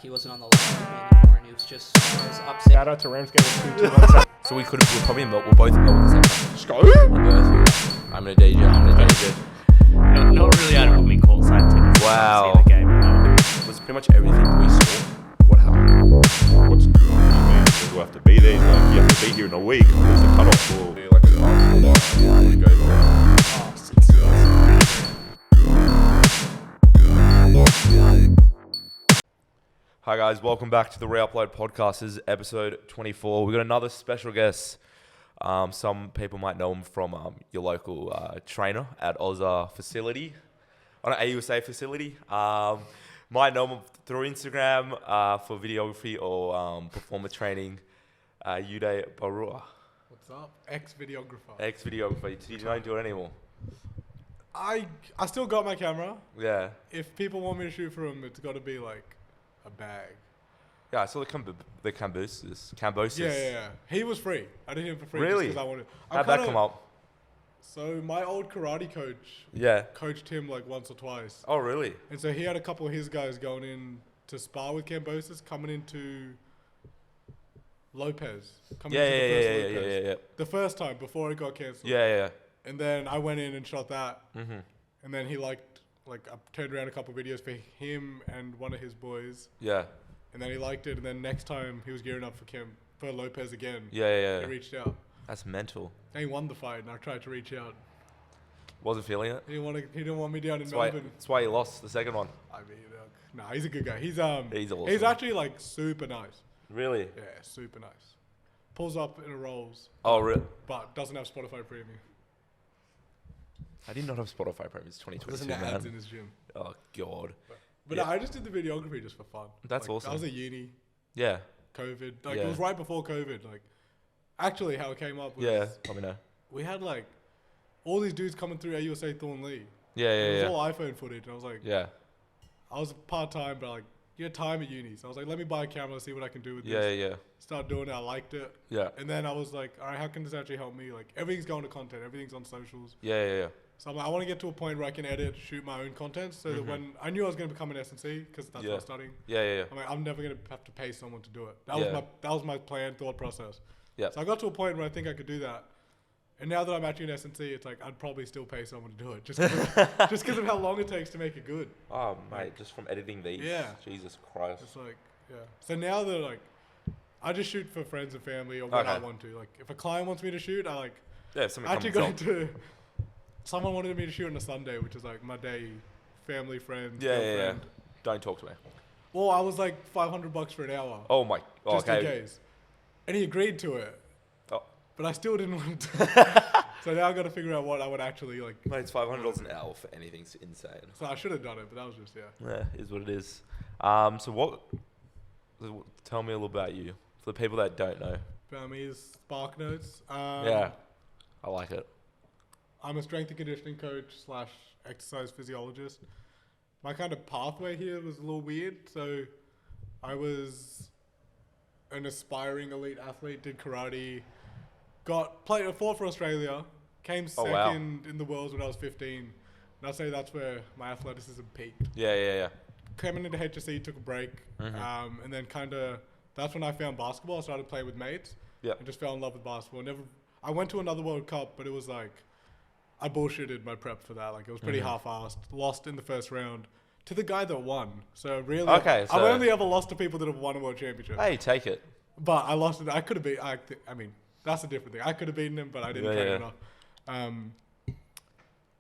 He wasn't on the line anymore, and he was just upset. Shout out to Rams getting 2-2. So we're probably in we're both in Melbourne at the same time. Just go. I'm gonna DJ. Not really out of me call side tickets. Wow. See the game. It was pretty much everything we saw. What happened? What's good? Man, you have to be there. He's like, you have to be here in a week. There's a cutoff for like an Hi guys, welcome back to the Reupload podcast. This is episode 24. We've got another special guest. Some people might know him from your local trainer at AUSA facility, on an AUSA facility. Might know him through Instagram for videography or performance training. Uday Boorah. What's up? Ex-videographer. Ex-videographer. You don't do it anymore. I still got my camera. Yeah. If people want me to shoot for them, it's got to be like a bag. Yeah, I saw the Cambosis. Yeah. He was free. I did him for free. Really? Just 'cause I wanted. How'd that come up? So my old karate coach Yeah. coached him like once or twice. Oh, really? And so he had a couple of his guys going in to spar with Cambosis, coming into Lopez. Yeah. The first time before it got cancelled. Yeah. And then I went in and shot that. Mm-hmm. And then he I turned around a couple of videos for him and one of his boys. Yeah. And then he liked it. And then next time he was gearing up for Lopez again. Yeah. He reached out. That's mental. And he won the fight, and I tried to reach out. Wasn't feeling it. He didn't want me down in That's Melbourne. that's why he lost the second one. I mean, nah, he's a good guy. He's awesome. He's actually like super nice. Really? Yeah, super nice. Pulls up in a Rolls. Oh, really? But doesn't have Spotify Premium. I did not have Spotify Premium. It's 2022, Doesn't have ads in man. his gym. Oh, God. But Yeah. no, I just did the videography just for fun. That's awesome. I was at uni, Yeah. COVID. Yeah. It was right before COVID. Actually, how it came up was Let me know. we had all these dudes coming through AUSA Thornley. Yeah. It was all iPhone footage. And I was like, Yeah. I was part-time, but you had time at uni. So I was like, let me buy a camera, see what I can do with this. Yeah. Start doing it. I liked it. Yeah. And then I was like, all right, how can this actually help me? Everything's going to content. Everything's on socials. Yeah. So I'm like, I want to get to a point where I can edit, shoot my own content so that when I knew I was going to become an S&C because that's what I was studying. Yeah. I'm like, I'm never going to have to pay someone to do it. Yeah. That was my plan, thought process. Yeah. So I got to a point where I think I could do that. And now that I'm actually an S&C, it's like, I'd probably still pay someone to do it just because of how long it takes to make it good. Oh, mate, just from editing these. Yeah. Jesus Christ. It's so now that I just shoot for friends and family or what I want to. If a client wants me to shoot, If something actually comes got into. Someone wanted me to shoot on a Sunday, which is my day, family, friends, Yeah. girlfriend. Don't talk to me. Well, I was $500 for an hour. Oh, my. Just in Okay. case. And he agreed to it. Oh. But I still didn't want to. So now I got to figure out what I would actually Mate, it's $500 an hour for anything. It's insane. So I should have done it, but that was just Yeah, is what it is. Tell me a little about you for the people that don't know. About me is Spark Notes. Yeah, I like it. I'm a strength and conditioning coach / exercise physiologist. My kind of pathway here was a little weird. So I was an aspiring elite athlete, did karate, fought for Australia, came second in the world when I was 15. And I'd say that's where my athleticism peaked. Yeah. Came into HSC, took a break, and then that's when I found basketball. I started playing with mates. Yeah. And just fell in love with basketball. I went to another World Cup, but it was I bullshitted my prep for that. It was pretty half-assed. Lost in the first round to the guy that won. So really, I've only ever lost to people that have won a world championship. Hey, take it. But I lost it. I could have beat. That's a different thing. I could have beaten him, but I didn't train enough. And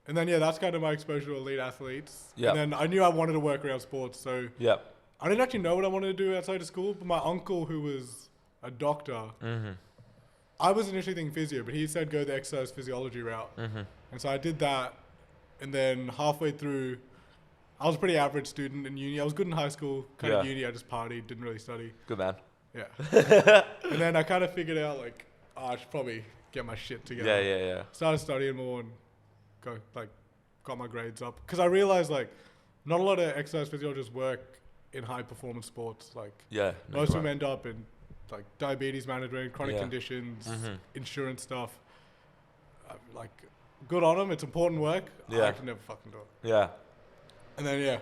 then that's kind of my exposure to elite athletes. Yeah. And then I knew I wanted to work around sports, so Yeah. I didn't actually know what I wanted to do outside of school. But my uncle, who was a doctor, I was initially thinking physio, but he said go the exercise physiology route. And so I did that, and then halfway through, I was a pretty average student in uni. I was good in high school, kind of uni. I just partied, didn't really study. Good man. Yeah. And then I kind of figured out I should probably get my shit together. Yeah. Started studying more and got my grades up. Because I realized not a lot of exercise physiologists work in high performance sports. Most of them end up in diabetes management, chronic conditions, insurance stuff. Good on them. It's important work. Yeah. I could never fucking do it. Yeah. And then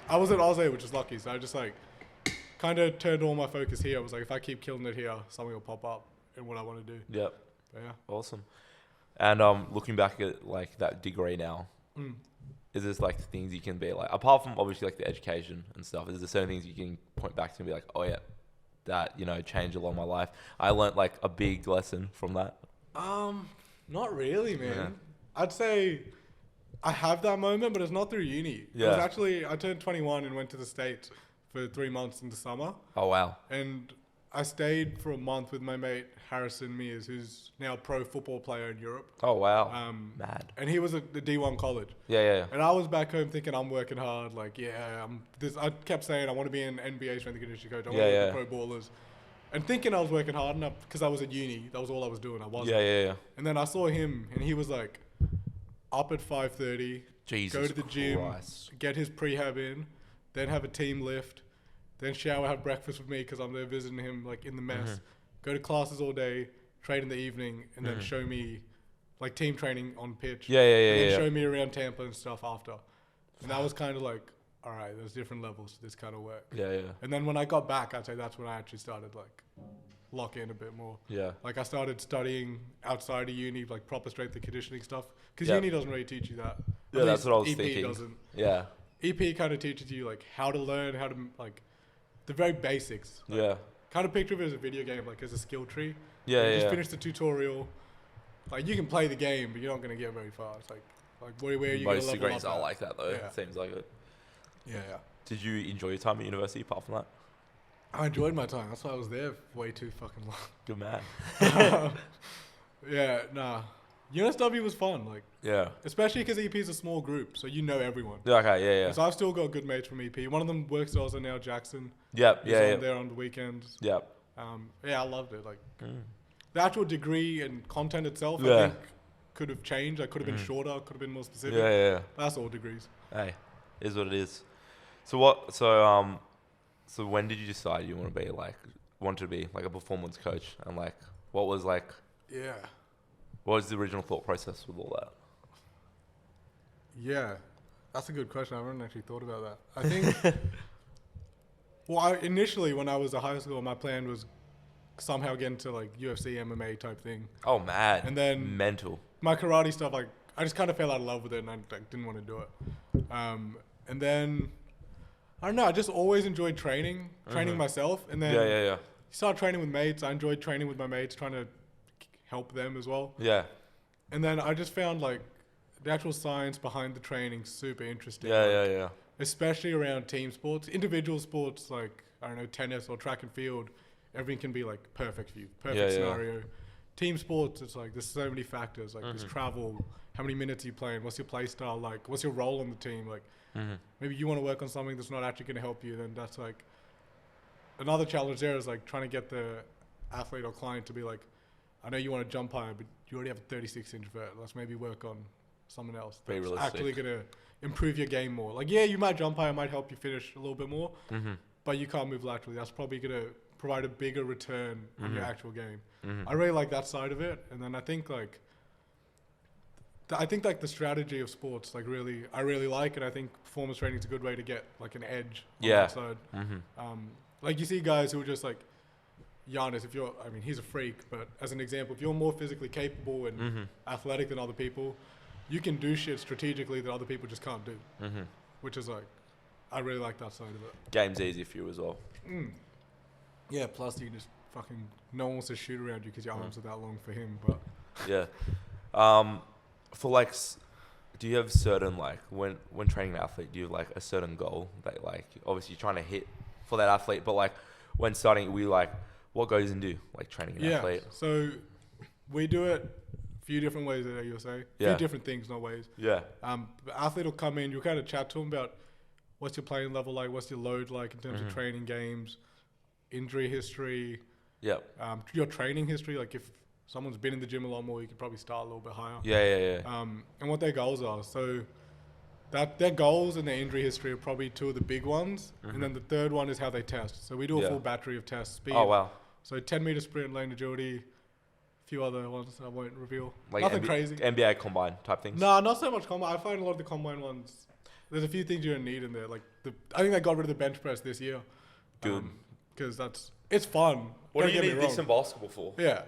I was at AUSA, which is lucky. So I just kind of turned all my focus here. I was like, if I keep killing it here, something will pop up in what I want to do. Yep. But yeah. Awesome. And looking back at like that degree now, is this like things you can be like, apart from obviously like the education and stuff, is there certain things you can point back to and be like, oh yeah, that, you know, changed a lot of my life. I learnt like a big lesson from that. Not really, man. Yeah. I'd say I have that moment, but it's not through uni. It was actually, I turned 21 and went to the States for 3 months in the summer. Oh, wow. And I stayed for a month with my mate, Harrison Mears, who's now a pro football player in Europe. Oh, wow. Mad. And he was at the D1 college. Yeah. And I was back home thinking I'm working hard. Like, I kept saying I want to be an NBA strength and conditioning coach. I want to be the pro ballers. And thinking I was working hard enough because I was at uni. That was all I was doing. I wasn't. Yeah. And then I saw him and he was like up at 5:30. Jesus go to the gym, Christ. get his prehab in, then have a team lift, then shower, have breakfast with me because I'm there visiting him like in the mess. Go to classes all day, train in the evening, and then show me like team training on pitch. And then show me around Tampa and stuff after. And that was kind of like, all right, there's different levels to this kind of work. Yeah. And then when I got back, I'd say that's when I actually started like lock in a bit more. Yeah. Like I started studying outside of uni, like proper strength and conditioning stuff. Because uni doesn't really teach you that. Yeah, that's what I was EP thinking. Doesn't. Yeah. EP kind of teaches you like how to learn, how to like the very basics. Like, kind of picture of it as a video game, like as a skill tree. Yeah, you just finish the tutorial. Like you can play the game, but you're not going to get very far. It's like where are you going to Most level degrees up are at? like that though. Yeah. It seems like it. Yeah. Did you enjoy your time at university apart from that? I enjoyed my time. That's why I was there way too fucking long. Good man. UNSW was fun, like Yeah. especially because EP is a small group, so you know everyone. Yeah, okay, yeah. So I've still got good mates from EP. One of them works at AUSA now, Jackson. Yep, He's yeah. on there on the weekends. Yep. I loved it. Like the actual degree and content itself, I think could have changed. I could have been shorter. Could have been more specific. Yeah. But that's all degrees. Hey, is what it is. So when did you decide you wanted to be like a performance coach, and like what was the original thought process with all that? Yeah, that's a good question. I haven't actually thought about that. I think, initially when I was at high school, my plan was somehow get into like UFC, MMA type thing. Oh, mad. And then mental. My karate stuff, like I just kind of fell out of love with it, and I didn't want to do it. And then I don't know. I just always enjoyed training myself, and then you start training with mates. I enjoyed training with my mates, trying to help them as well. Yeah. And then I just found like the actual science behind the training super interesting. Yeah. Especially around team sports. Individual sports like, I don't know, tennis or track and field, everything can be like perfect for you, perfect scenario. Team sports, it's like there's so many factors, like there's travel, how many minutes are you playing, what's your play style, like what's your role on the team, like maybe you want to work on something that's not actually going to help you, then that's like another challenge there is like trying to get the athlete or client to be like, I know you want to jump higher, but you already have a 36-inch vert. Let's maybe work on someone else that's actually going to improve your game more. Like, yeah, you might jump higher, might help you finish a little bit more, but you can't move laterally. That's probably going to provide a bigger return on your actual game. I really like that side of it. And then I think like the strategy of sports, like I really like, and I think performance training is a good way to get like an edge on that side. Like you see guys who are just like, Giannis, he's a freak, but as an example, if you're more physically capable and athletic than other people, you can do shit strategically that other people just can't do, which is like, I really like that side of it. Game's easy for you as well. Yeah, plus you can just no one wants to shoot around you because your arms are that long for him, but. Yeah. For like, do you have certain like, when training an athlete, do you have like a certain goal that like, obviously you're trying to hit for that athlete, but like when starting, what goes into like training an athlete? So we do it a few different ways at AUSA. A few different things, not ways. Yeah. The athlete will come in, you'll kind of chat to them about what's your playing level like, what's your load like in terms of training games, injury history. Yeah. Your training history, like if someone's been in the gym a lot more, you could probably start a little bit higher. Yeah. And what their goals are. So their goals and their injury history are probably two of the big ones. And then the third one is how they test. So we do a full battery of tests. Speed. Oh, wow. So 10-meter sprint, lane agility, a few other ones I won't reveal. Like nothing crazy. NBA combine type things? No, not so much combine. I find a lot of the combine ones, there's a few things you don't need in there. Like I think they got rid of the bench press this year. Good. because it's fun. What Don't do you get me need wrong. this in basketball for? Yeah,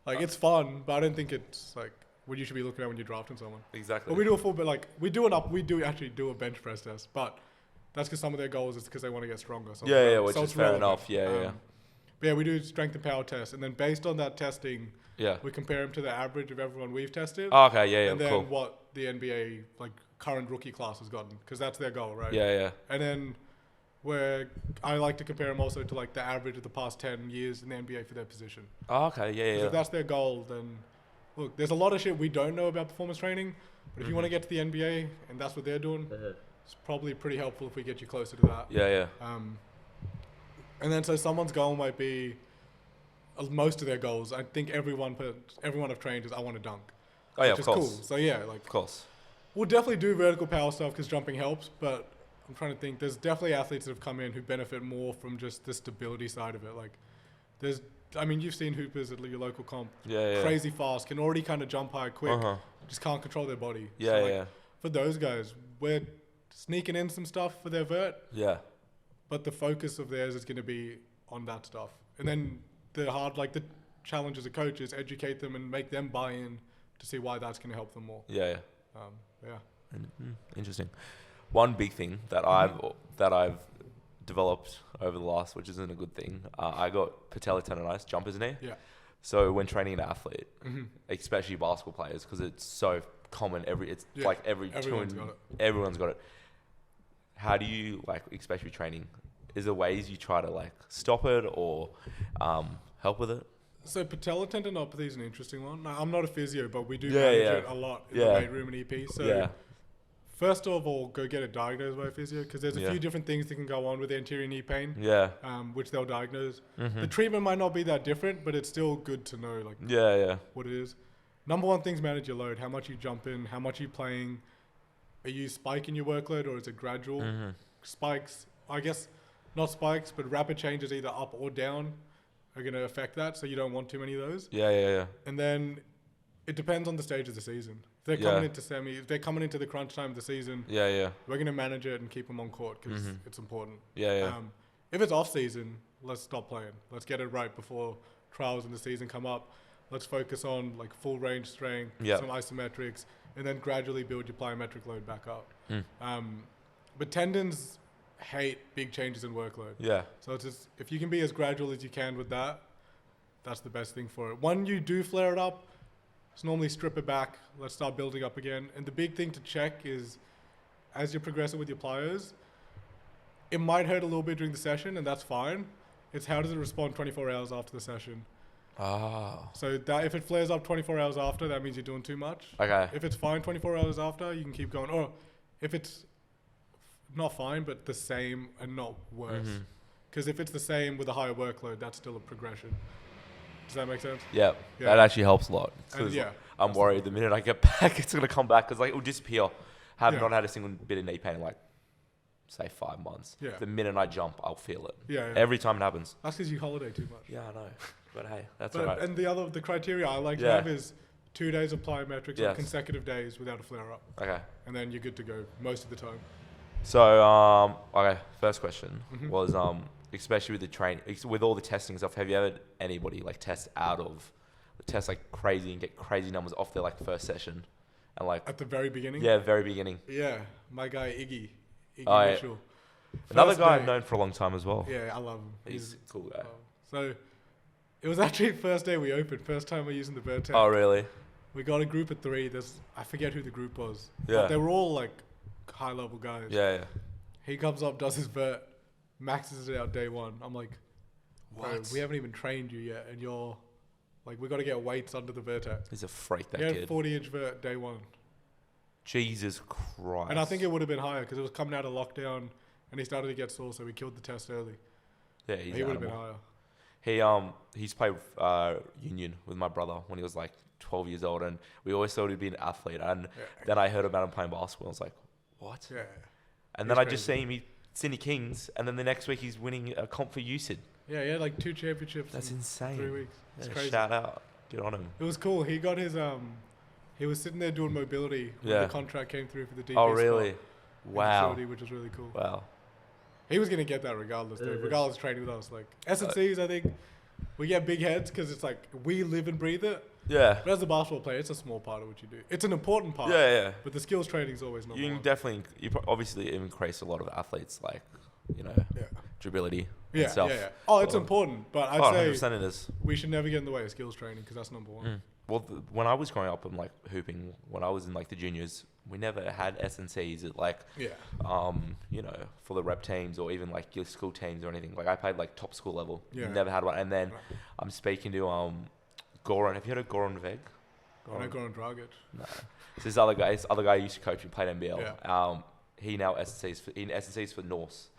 like it's fun, but I don't think it's like what you should be looking at when you're drafting someone. Exactly. But we do a full bit like we do actually do a bench press test, but that's because some of their goals is because they want to get stronger. So Yeah, which so is it's fair relevant. enough. Yeah. But yeah, we do strength and power tests, and then based on that testing, Yeah. we compare them to the average of everyone we've tested. Oh, okay. Yeah. and then Cool. what the NBA like current rookie class has gotten, because that's their goal, right? Yeah. And then where I like to compare them also to like the average of the past 10 years in the NBA for their position. Oh, okay. 'Cause Yeah. if that's their goal, then look, there's a lot of shit we don't know about performance training, but if you want to get to the NBA and that's what they're doing, it's probably pretty helpful if we get you closer to that. Yeah. And then so someone's goal might be most of their goals. I think everyone I've trained is I want to dunk. Oh yeah, which of is course. cool. So yeah, like Of course. we'll definitely do vertical power stuff because jumping helps, but I'm trying to think. There's definitely athletes that have come in who benefit more from just the stability side of it. Like, you've seen hoopers at your local comp, Yeah. crazy fast, can already kind of jump high quick, just can't control their body. Yeah. So, like, for those guys, we're sneaking in some stuff for their vert, Yeah. but the focus of theirs is going to be on that stuff. And then the challenge as a coach is educate them and make them buy in to see why that's going to help them more. Yeah. Yeah. Interesting. One big thing that I've developed over the last, which isn't a good thing, I got patella tendonitis, jumper's knee. Yeah. So when training an athlete, especially basketball players, because it's so common, Everyone's got it. Everyone's got it. How do you especially training? Is there ways you try to stop it or help with it? So patella tendinopathy is an interesting one. Now, I'm not a physio, but we do Yeah, manage yeah. it a lot in Yeah. the weight room and EP. So Yeah. first of all, go get it diagnosed by a physio because there's a Yeah. few different things that can go on with anterior knee pain, Yeah. which they'll diagnose. Mm-hmm. The treatment might not be that different, but it's still good to know Yeah. what it is. Number one thing's manage your load. How much you jump in, how much you playing. Are you spiking your workload or is it gradual? Spikes, I guess not spikes, but rapid changes either up or down are going to affect that. So you don't want too many of those. Yeah. And then it depends on the stage of the season. If they're coming into if they're coming into the crunch time of the season, Yeah. we're going to manage it and keep them on court because it's important. Yeah. If it's off season, let's stop playing. Let's get it right before trials in the season come up. Let's focus on full range strength, some isometrics, and then gradually build your plyometric load back up. But tendons hate big changes in workload. Yeah. So it's just, if you can be as gradual as you can with that, that's the best thing for it. When you do flare it up, just normally strip it back. Let's start building up again. And the big thing to check is, as you're progressing with your plyos, it might hurt a little bit during the session, and that's fine. It's how does it respond 24 hours after the session. So that if it flares up 24 hours after, that means you're doing too much. Okay. If it's fine 24 hours after, you can keep going. Or if it's not fine, but the same and not worse. Because if it's the same with a higher workload, that's still a progression. Does that make sense? Yeah. Yeah. That actually helps a lot. And 'Cause yeah, I'm worried the minute I get back, it's going to come back because it will disappear. Have Yeah. not had a single bit of knee pain in say 5 months. Yeah. The minute I jump, I'll feel it. Yeah. Every time it happens. That's because you holiday too much. Yeah, I know. But hey, that's But, all right. and the criteria I like to Yeah. have is 2 days of plyometrics Yes. on consecutive days without a flare up. Okay. And then you're good to go most of the time. So, okay, first question Mm-hmm. was, especially with with all the testing stuff, have you ever had anybody test crazy and get crazy numbers off their first session? And At the very beginning? yeah, very beginning. Yeah. My guy, Iggy Oh, yeah. Mitchell. Another First guy day- I've known for a long time as well. Yeah, I love him. He's a cool guy. So it was actually first day we opened, first time we're using the vert tech. Oh, really? We got a group of 3. I forget who the group was. Yeah. But they were all high level guys. Yeah. He comes up, does his vert, maxes it out day 1. I'm like, bro, What? we haven't even trained you yet, and you're we got to get weights under the vertex. He's a freak, that He had kid. 40-inch vert day 1. Jesus Christ. And I think it would have been higher because it was coming out of lockdown and he started to get sore, so we killed the test early. Yeah, he's He an would have been animal. higher. He's played union with my brother when he was 12 years old, and we always thought he'd be an athlete. And then I heard about him playing basketball. I was like, what? Yeah. And He's then I just crazy. see him, Sydney Kings, and then the next week he's winning a comp for USID. Yeah, he had 2 championships That's in insane. 3 weeks. It's Yeah, crazy. shout out. Get on him. It was cool. He got his he was sitting there doing mobility when Yeah. the contract came through for the DP Oh, spot really? in Wow. facility, which was really cool. Wow. He was gonna get that regardless, dude. Regardless of training with us, like S&Cs, I think we get big heads because it's like we live and breathe it. Yeah. But as a basketball player, it's a small part of what you do. It's an important part. Yeah. But the skills training is always number You one. can definitely, obviously increase a lot of athletes, like, you know, Yeah. durability Yeah, and stuff. yeah. Oh, it's important, but I'd 100% say it is. we should never get in the way of skills training because that's number one. Well, when I was growing up and like hooping, when I was in like the juniors, we never had S&Cs at like, Yeah. you know, for the rep teams or even like your school teams or anything. Like I played like top school level. Yeah. Never had one. And then Right. I'm speaking to Goran. Have you heard of Goran Veg? I know Goran Dragic. No. So this other guy who used to coach and played NBL. Yeah. He now S&Cs for Norse.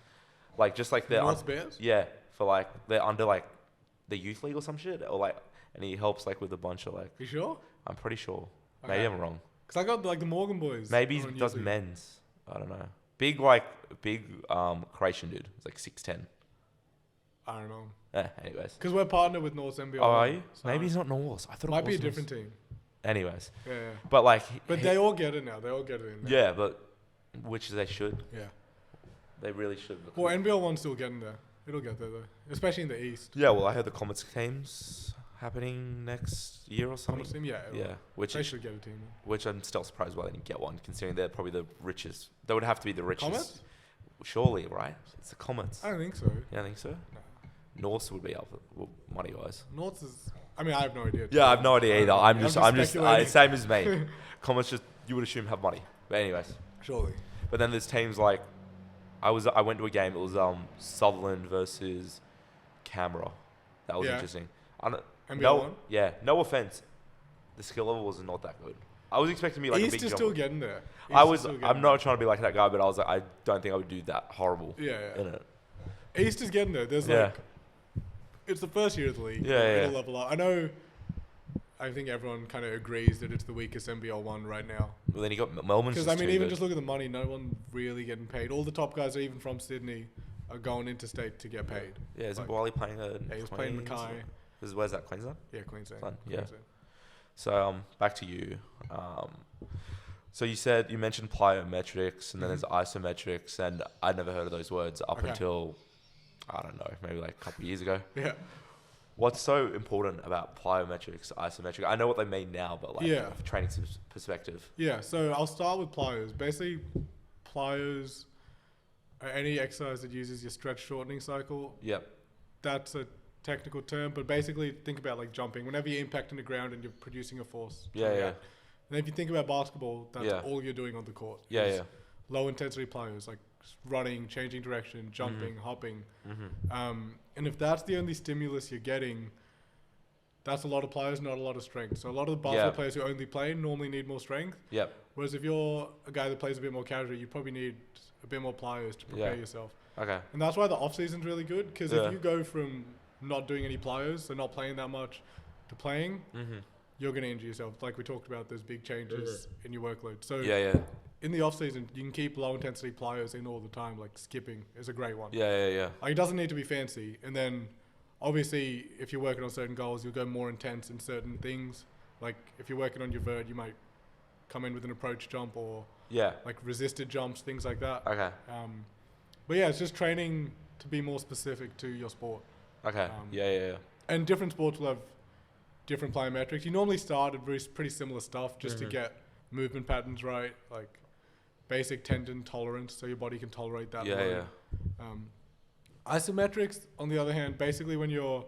Like just like the North Bears? Yeah, for like they're under like the youth league or some shit or like, and he helps like with a bunch of like. You sure? I'm pretty sure. Okay. Maybe I'm wrong. Because I got like the Morgan boys. Maybe he on does YouTube. men's. I don't know. Big Croatian dude. It's like 6'10". I don't know. Anyways. Because we're partnered with North NBL. Oh, are you? so Maybe he's not Norse. I thought Might it be a was different Norse. team. Anyways. Yeah. But like. But they all get it now. They all get it in there. Yeah, but which they should. Yeah. They really should. Well, NBL 1's still getting there. It'll get there though. Especially in the East. Yeah, well, I heard the Comets teams happening next year or something. Comets team? Yeah. it will. Yeah, which They should get a team. Then. which I'm still surprised why they didn't get one, considering they're probably the richest. They would have to be the richest. Comets? Surely, right? It's the Comets. I don't think so. You don't think so? No. Norse would be up, well, money wise. North is. I mean, I have no idea. Yeah, I have no idea either. I'm just speculating. same as me. Comets just you would assume have money, but anyways. Surely. But then there's teams like I went to a game. It was Sutherland versus Canberra. That was Yeah. interesting. I don't, NBL no, 1? yeah, no offense. The skill level was not that good. I was expecting to be like East a big is jump. still getting there. I'm not trying to be like that guy, but I was like, I don't think I would do that horrible. Yeah. In it. East is getting there. There's Yeah. like. It's the first year of the league. Yeah, It'll yeah. level up. I think everyone kind of agrees that it's the weakest NBL 1 right now. Well, then you got Melbourne's. Because, Just I mean, too even good. just look at the money. No one really getting paid. All the top guys, even from Sydney, are going interstate to get paid. Yeah, isn't like- Wally playing a? Yeah, he was playing Mackay. Where's that, Queensland? Yeah, Queensland. Fun, yeah. Queensland. So back to you. So you mentioned plyometrics and then there's isometrics, and I'd never heard of those words up Okay. until I don't know, maybe like a couple of years ago. Yeah. What's so important about plyometrics, isometric? I know what they mean now, but like Yeah. from a training perspective. Yeah, so I'll start with plyos. Basically, plyos are any exercise that uses your stretch shortening cycle. Yep. That's a technical term, but basically think about like jumping. Whenever you're impacting the ground and you're producing a force. Yeah, coming yeah. out. And if you think about basketball, that's Yeah. all you're doing on the court. Yeah, is yeah. Low intensity plyos, like running, changing direction, jumping, hopping. And if that's the only stimulus you're getting, that's a lot of plyos, not a lot of strength. So a lot of the basketball Yeah. players who only play normally need more strength. Yep. Whereas if you're a guy that plays a bit more casual, you probably need a bit more plyos to prepare Yeah. yourself. Okay. And that's why the off season's really good, because Yeah. if you go from not doing any plyos, so not playing that much, to playing, you're going to injure yourself. Like we talked about, there's big changes in your workload. So Yeah, yeah. in the off season, you can keep low intensity plyos in all the time. Like skipping is a great one. Yeah, yeah, yeah. Like it doesn't need to be fancy. And then obviously, if you're working on certain goals, you'll go more intense in certain things. Like if you're working on your vert, you might come in with an approach jump or Yeah. like resisted jumps, things like that. Okay. But yeah, it's just training to be more specific to your sport. Okay. Yeah, yeah, yeah. And different sports will have different plyometrics. You normally start at pretty similar stuff just to get movement patterns right, like basic tendon tolerance, so your body can tolerate that Yeah, load. Isometrics, on the other hand, basically when you're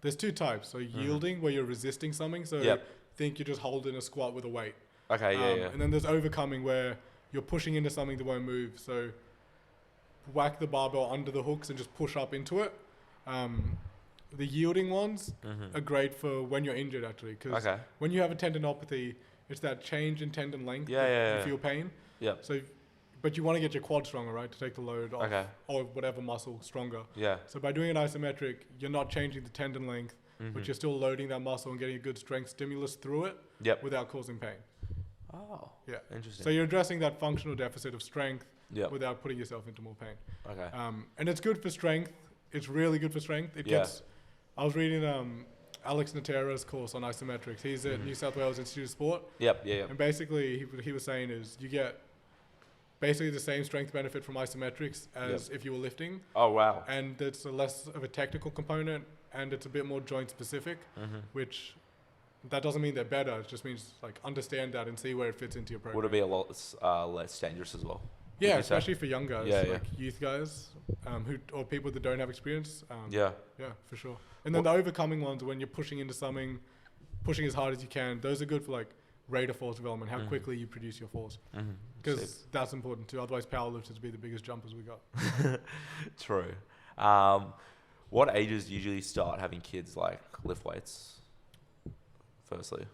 there's two types. So yielding, where you're resisting something. So Yep. think you're just holding a squat with a weight. Okay, yeah, yeah. And then there's overcoming, where you're pushing into something that won't move. So whack the barbell under the hooks and just push up into it. The yielding ones are great for when you're injured, actually, because Okay. when you have a tendinopathy, it's that change in tendon length Yeah, that yeah, you yeah. feel pain. Yep. So, but you want to get your quad stronger, right, to take the load off, Okay. or whatever muscle stronger. Yeah. So by doing an isometric, you're not changing the tendon length, but you're still loading that muscle and getting a good strength stimulus through it Yep. without causing pain. Oh. Yeah. Interesting. So you're addressing that functional deficit of strength Yep. without putting yourself into more pain. Okay. And it's good for strength. It's really good for strength. It Yeah. gets. I was reading Alex Natera's course on isometrics. He's at New South Wales Institute of Sport, Yep. Yeah. Yeah. and basically he was saying is you get basically the same strength benefit from isometrics as if you were lifting. Oh, wow. And it's less of a technical component, and it's a bit more joint specific, which that doesn't mean they're better. It just means like understand that and see where it fits into your program. Would it be a lot less dangerous as well? Yeah, especially for young guys, Yeah, like youth guys, or people that don't have experience. Yeah. Yeah, for sure. And then the overcoming ones, when you're pushing into something, pushing as hard as you can, those are good for like rate of force development, how quickly you produce your force. Because that's important too. Otherwise, powerlifters would be the biggest jumpers we got. True. What ages usually start having kids like lift weights? Firstly,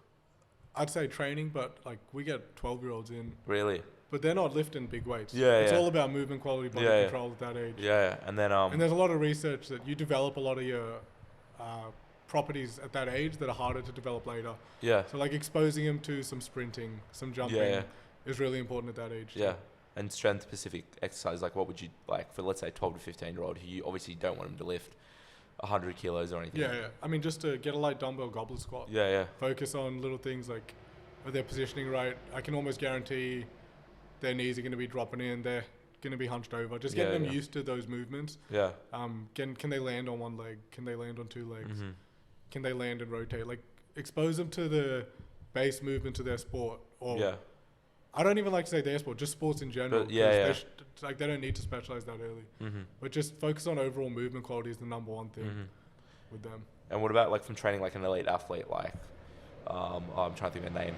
I'd say training, but like we get 12-year-olds in. Really? But they're not lifting big weights. Yeah, it's yeah. all about movement quality, body control at that age. Yeah, and then and there's a lot of research that you develop a lot of your properties at that age that are harder to develop later. Yeah. So like exposing them to some sprinting, some jumping is really important at that age. Yeah. And strength specific exercise, like what would you like for, let's say, 12 to 15-year-old who you obviously don't want them to lift 100 kilos or anything? Yeah, yeah. I mean, just to get a light dumbbell goblet squat. Yeah, yeah. Focus on little things like, are they positioning right? I can almost guarantee their knees are going to be dropping in. They're going to be hunched over. Just getting them used to those movements. Yeah. Can they land on one leg? Can they land on two legs? Can they land and rotate? Like, expose them to the base movement of their sport. Or I don't even like to say their sport, just sports in general. But they don't need to specialize that early. But just focus on overall movement quality is the number one thing with them. And what about like from training like an elite athlete, like I'm trying to think of their name,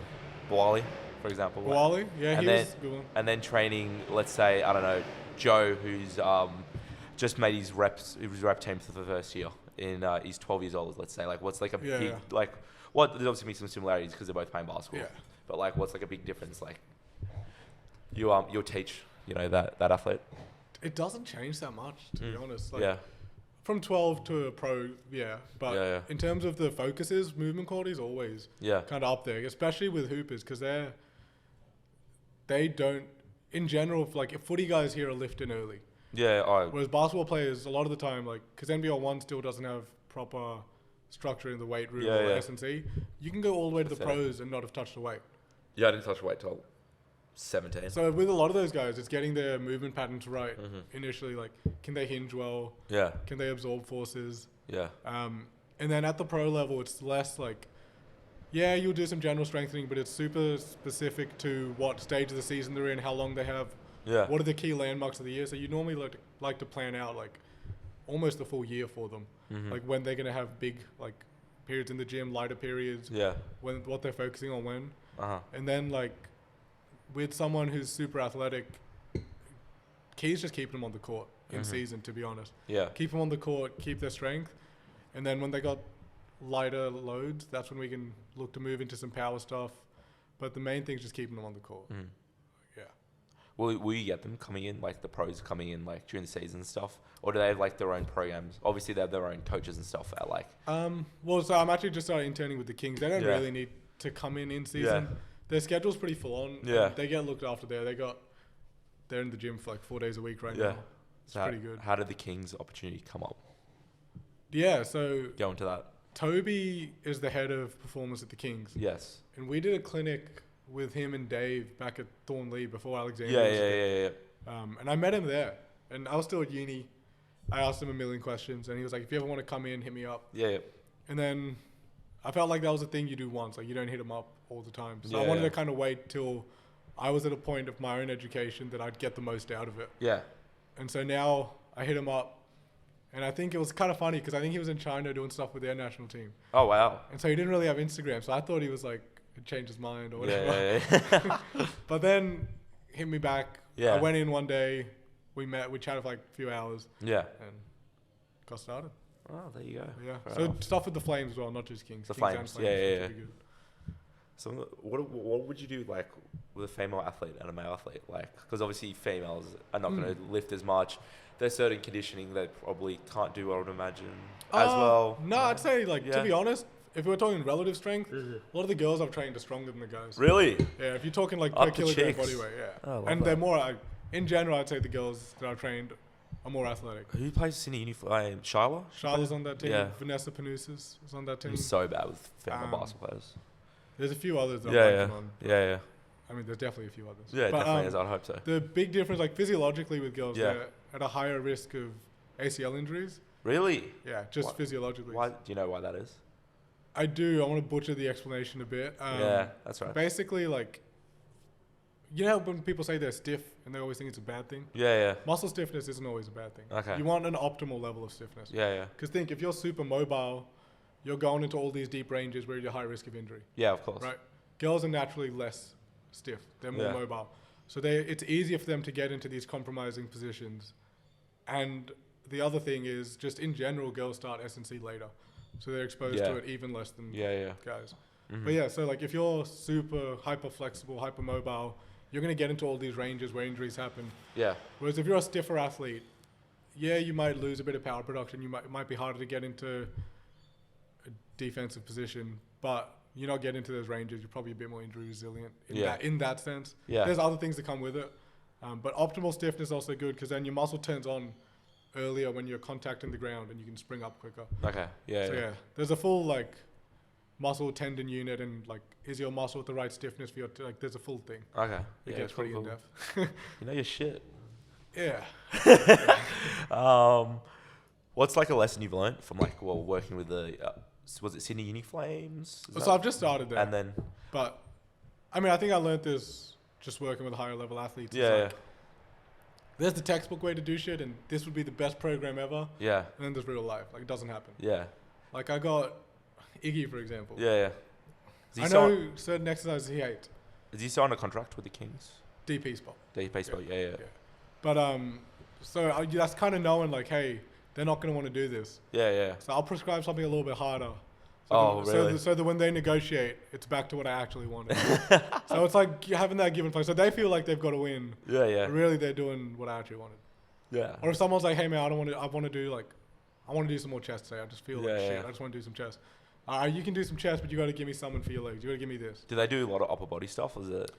Boali, for example. Boali, and he then, was a good one. And then training, let's say, I don't know, Joe, who's just made his rep team for the first year. He's 12 years old, let's say. Like, what's like a big like? What there's obviously some similarities because they're both playing basketball. Yeah. But like, what's like a big difference? Like, you'll teach, that athlete. It doesn't change that much, to be honest. Like, from 12 to a pro, but in terms of the focuses, movement quality is always kind of up there, especially with hoopers, because they don't, in general, like if footy guys here are lifting early. Whereas basketball players, a lot of the time, like, because NBL 1 still doesn't have proper structure in the weight room or S&C, you can go all the way to the pros and not have touched a weight. Yeah, I didn't touch a weight till 17. So with a lot of those guys, it's getting their movement patterns right initially. Like, can they hinge well? Yeah. Can they absorb forces? Yeah. And then at the pro level, it's less like, you'll do some general strengthening, but it's super specific to what stage of the season they're in, how long they have. Yeah. What are the key landmarks of the year? So you normally like to plan out like almost the full year for them, like when they're gonna have big like periods in the gym, lighter periods. Yeah. What they're focusing on when. And then like with someone who's super athletic, key's just keeping them on the court in season. To be honest. Yeah. Keep them on the court, keep their strength, and then when they got lighter loads, that's when we can look to move into some power stuff. But the main thing is just keeping them on the court. Yeah. Will you get them coming in, like the pros coming in like during the season and stuff? Or do they have like their own programs? Obviously they have their own coaches and stuff at like... Well, so I'm actually just started interning with the Kings. They don't really need to come in season. Their schedule's pretty full on. Yeah. They get looked after there. They're in the gym for like 4 days a week right now. It's pretty good. How did the Kings opportunity come up? Yeah, so... Go into that. Toby is the head of performance at the Kings. Yes. And we did a clinic with him and Dave back at Thornley before Alexander. Yeah. And I met him there. And I was still at uni. I asked him a million questions. And he was like, if you ever want to come in, hit me up. Yeah. And then I felt like that was a thing you do once. Like, you don't hit him up all the time. So I wanted to kind of wait till I was at a point of my own education that I'd get the most out of it. Yeah. And so now I hit him up. And I think it was kind of funny because I think he was in China doing stuff with their national team. Oh, wow. And so he didn't really have Instagram. So I thought he was like, he'd changed his mind or whatever. Yeah. But then hit me back. Yeah. I went in one day. We met. We chatted for like a few hours. Yeah. And got started. Oh, there you go. Yeah. So stuff with the Flames as well, not just Kings. The Flames. Yeah. So what would you do like with a female athlete and a male athlete? Like, because obviously females are not going to lift as much. There's certain conditioning they probably can't do, I would imagine, as well. No, I'd say, to be honest, if we're talking relative strength, a lot of the girls I've trained are stronger than the guys. Really? Yeah, if you're talking like per kilogram body weight, and they're more, in general, I'd say the girls that I've trained are more athletic. Who plays in the uniform? Shyla? Shyla's on that team. Yeah. Vanessa Panousis is on that team. I'm so bad with female basketball players. There's a few others that I'm on. Yeah. I mean, there's definitely a few others. Yeah, But, definitely is. I'd hope so. The big difference, like physiologically with girls, Yeah. they're at a higher risk of ACL injuries. Really? Yeah, just What? physiologically. Why? Do you know why that is? I do. I want to butcher the explanation a bit. Yeah, that's right. Basically, like, you know when people say they're stiff and they always think it's a bad thing? Yeah. Muscle stiffness isn't always a bad thing. Okay. You want an optimal level of stiffness. Yeah. Because think, if you're super mobile, you're going into all these deep ranges where you're high risk of injury, Yeah, of course. right? Girls are naturally less stiff. They're more Yeah. mobile. So it's easier for them to get into these compromising positions. And the other thing is, just in general, girls start S&C later. So they're exposed Yeah. to it even less than Yeah. guys. Mhm. But yeah, so like if you're super hyper flexible, hyper mobile, you're going to get into all these ranges where injuries happen. Yeah. Whereas if you're a stiffer athlete, yeah, you might lose a bit of power production. It might be harder to get into a defensive position, but you're not getting into those ranges. You're probably a bit more injury resilient in that sense. Yeah. There's other things that come with it. But optimal stiffness is also good because then your muscle turns on earlier when you're contacting the ground and you can spring up quicker. Okay. Yeah. So yeah, there's a full like muscle tendon unit and like is your muscle at the right stiffness for your like there's a full thing. Okay. It Yeah, gets pretty cool. in depth. You know your shit. Yeah. What's like a lesson you've learned from like working with the was it Sydney Uni Flames? Is So that- I've just started there. and then But I mean I think I learned this just working with higher level athletes. It's yeah, like, there's the textbook way to do shit and this would be the best program ever. yeah, And then there's real life. Like it doesn't happen. yeah, Like I got Iggy for example. yeah. I know certain exercises he hates. Is he still on a contract with the Kings? DP spot. Baseball, yeah. But so that's kind of knowing like, hey, they're not going to want to do this. Yeah. So I'll prescribe something a little bit harder. Oh, really? So that when they negotiate, it's back to what I actually wanted. So it's like having that give and play. So they feel like they've got to win. Yeah. But really, they're doing what I actually wanted. Yeah. Or if someone's like, hey man, I want to do some more chest today. I just feel like shit. Yeah. I just want to do some chest. You can do some chest, but you got to give me something for your legs. You got to give me this. Do they do a lot of upper body stuff? Or is it?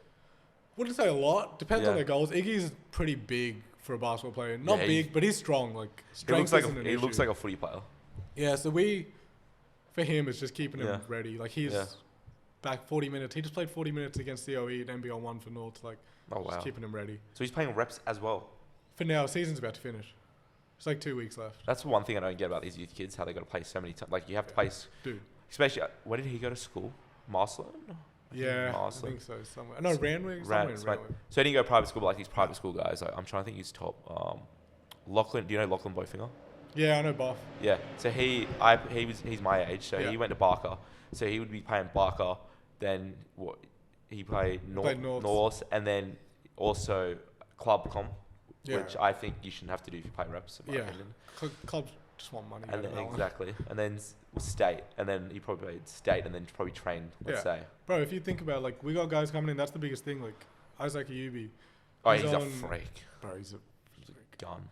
Wouldn't say a lot. Depends on Yeah. their goals. Iggy's pretty big for a basketball player. Not Yeah, big, but he's strong. Like strength isn't an He looks issue. like a footy player. Yeah, so for him, it's just keeping him Yeah. ready. Like he's Yeah. back 40 minutes. He just played 40 minutes against COE at NBL 1 for North. Like, Oh wow. just keeping him ready. So he's playing reps as well. For now, season's about to finish. It's like 2 weeks left. That's the one thing I don't get about these youth kids, how they got to play so many times. Like you have to play, Dude. especially where did he go to school? Marsland. Yeah, I Marsland. think so. Somewhere. No, Ranwick. Somewhere in Right. Ranwick. So he didn't go private school, but like these private school guys, like, I'm trying to think who's top. Lachlan, do you know Lachlan Bowfinger? Yeah, I know Boff. Yeah. So he's my age, so Yeah. he went to Barker. So he would be playing Barker. Then he played North, and then also club comp, Yeah. which I think you shouldn't have to do if you play reps. In my Yeah. opinion. Clubs just want money. And out then, of that one. exactly, and then state, and then he probably played state, and then probably trained. Let's Yeah. say. Bro, if you think about like we got guys coming in, that's the biggest thing. Like Isaac Ayubi. Oh, He's he's a on- freak. Bro, he's a Gun.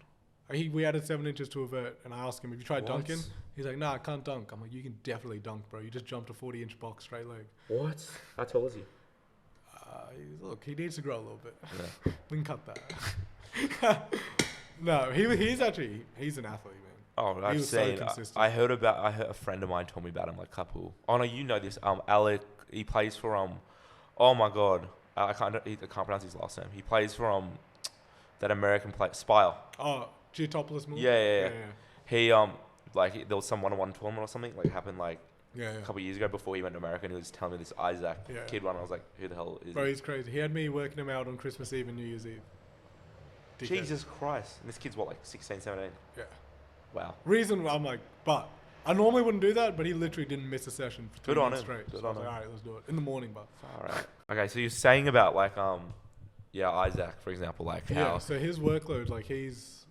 we added 7 inches to a vert, and I asked him, "Have you tried What? dunking?" He's like, "Nah, I can't dunk." I'm like, "You can definitely dunk, bro. You just jumped a 40-inch box straight leg." What? How tall is he? Look, he needs to grow a little bit. Yeah. We can cut that. No, he's an athlete, man. Oh, I've was so seen. consistent. I heard a friend of mine told me about him. Like couple. Oh no, you know this. Alec. He plays for Oh my god. I can't pronounce his last name. He plays for that American player Spire. Oh, Giotopoulos move? Yeah. He like there was some one-on-one tournament or something like happened like Yeah. a couple of years ago before he went to America, and he was telling me this Isaac Yeah. kid one. I was like, who the hell is Bro, he? he's crazy. He had me working him out on Christmas Eve and New Year's Eve. Dickhead. Jesus Christ. And this kid's what, like 16, 17? Yeah. Wow. Reason I'm like, but I normally wouldn't do that, but he literally didn't miss a session for 2 Good on months him. straight. Good So I was on like, him. all right, let's do it in the morning, but All right. Okay, so you're saying about like Isaac, for example, like how yeah. So his workload, like he's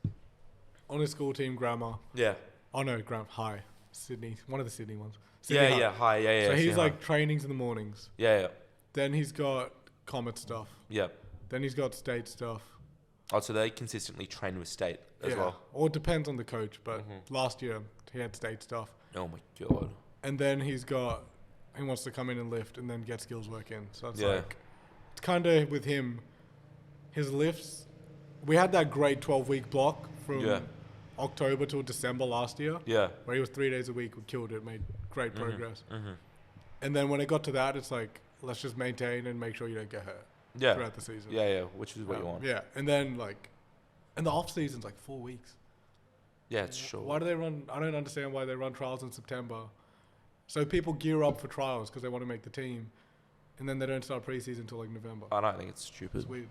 on his school team, grammar. yeah. Oh no, High, Sydney, one of the Sydney ones. Sydney High. Hi, yeah. So Sydney he's High. like trainings in the mornings. yeah. Then he's got Comet stuff. Yeah. Then he's got state stuff. Oh, so they consistently train with state as yeah. well. Or it depends on the coach, but Mhm. last year he had state stuff. Oh my god. And then he wants to come in and lift and then get skills work in. So it's Yeah. like, it's kind of with him, his lifts, we had that great 12-week block from Yeah. October till December last year, Yeah. where he was 3 days a week, we killed it, made great progress. Mm-hmm. And then when it got to that, it's like, let's just maintain and make sure you don't get hurt. Yeah. throughout the season. Yeah, which is what you want. Yeah, and then like, and the off season's like 4 weeks. Yeah, it's short. Why do they run? I don't understand why they run trials in September. So people gear up for trials because they want to make the team, and then they don't start preseason until like November. I don't think it's stupid. It's weird.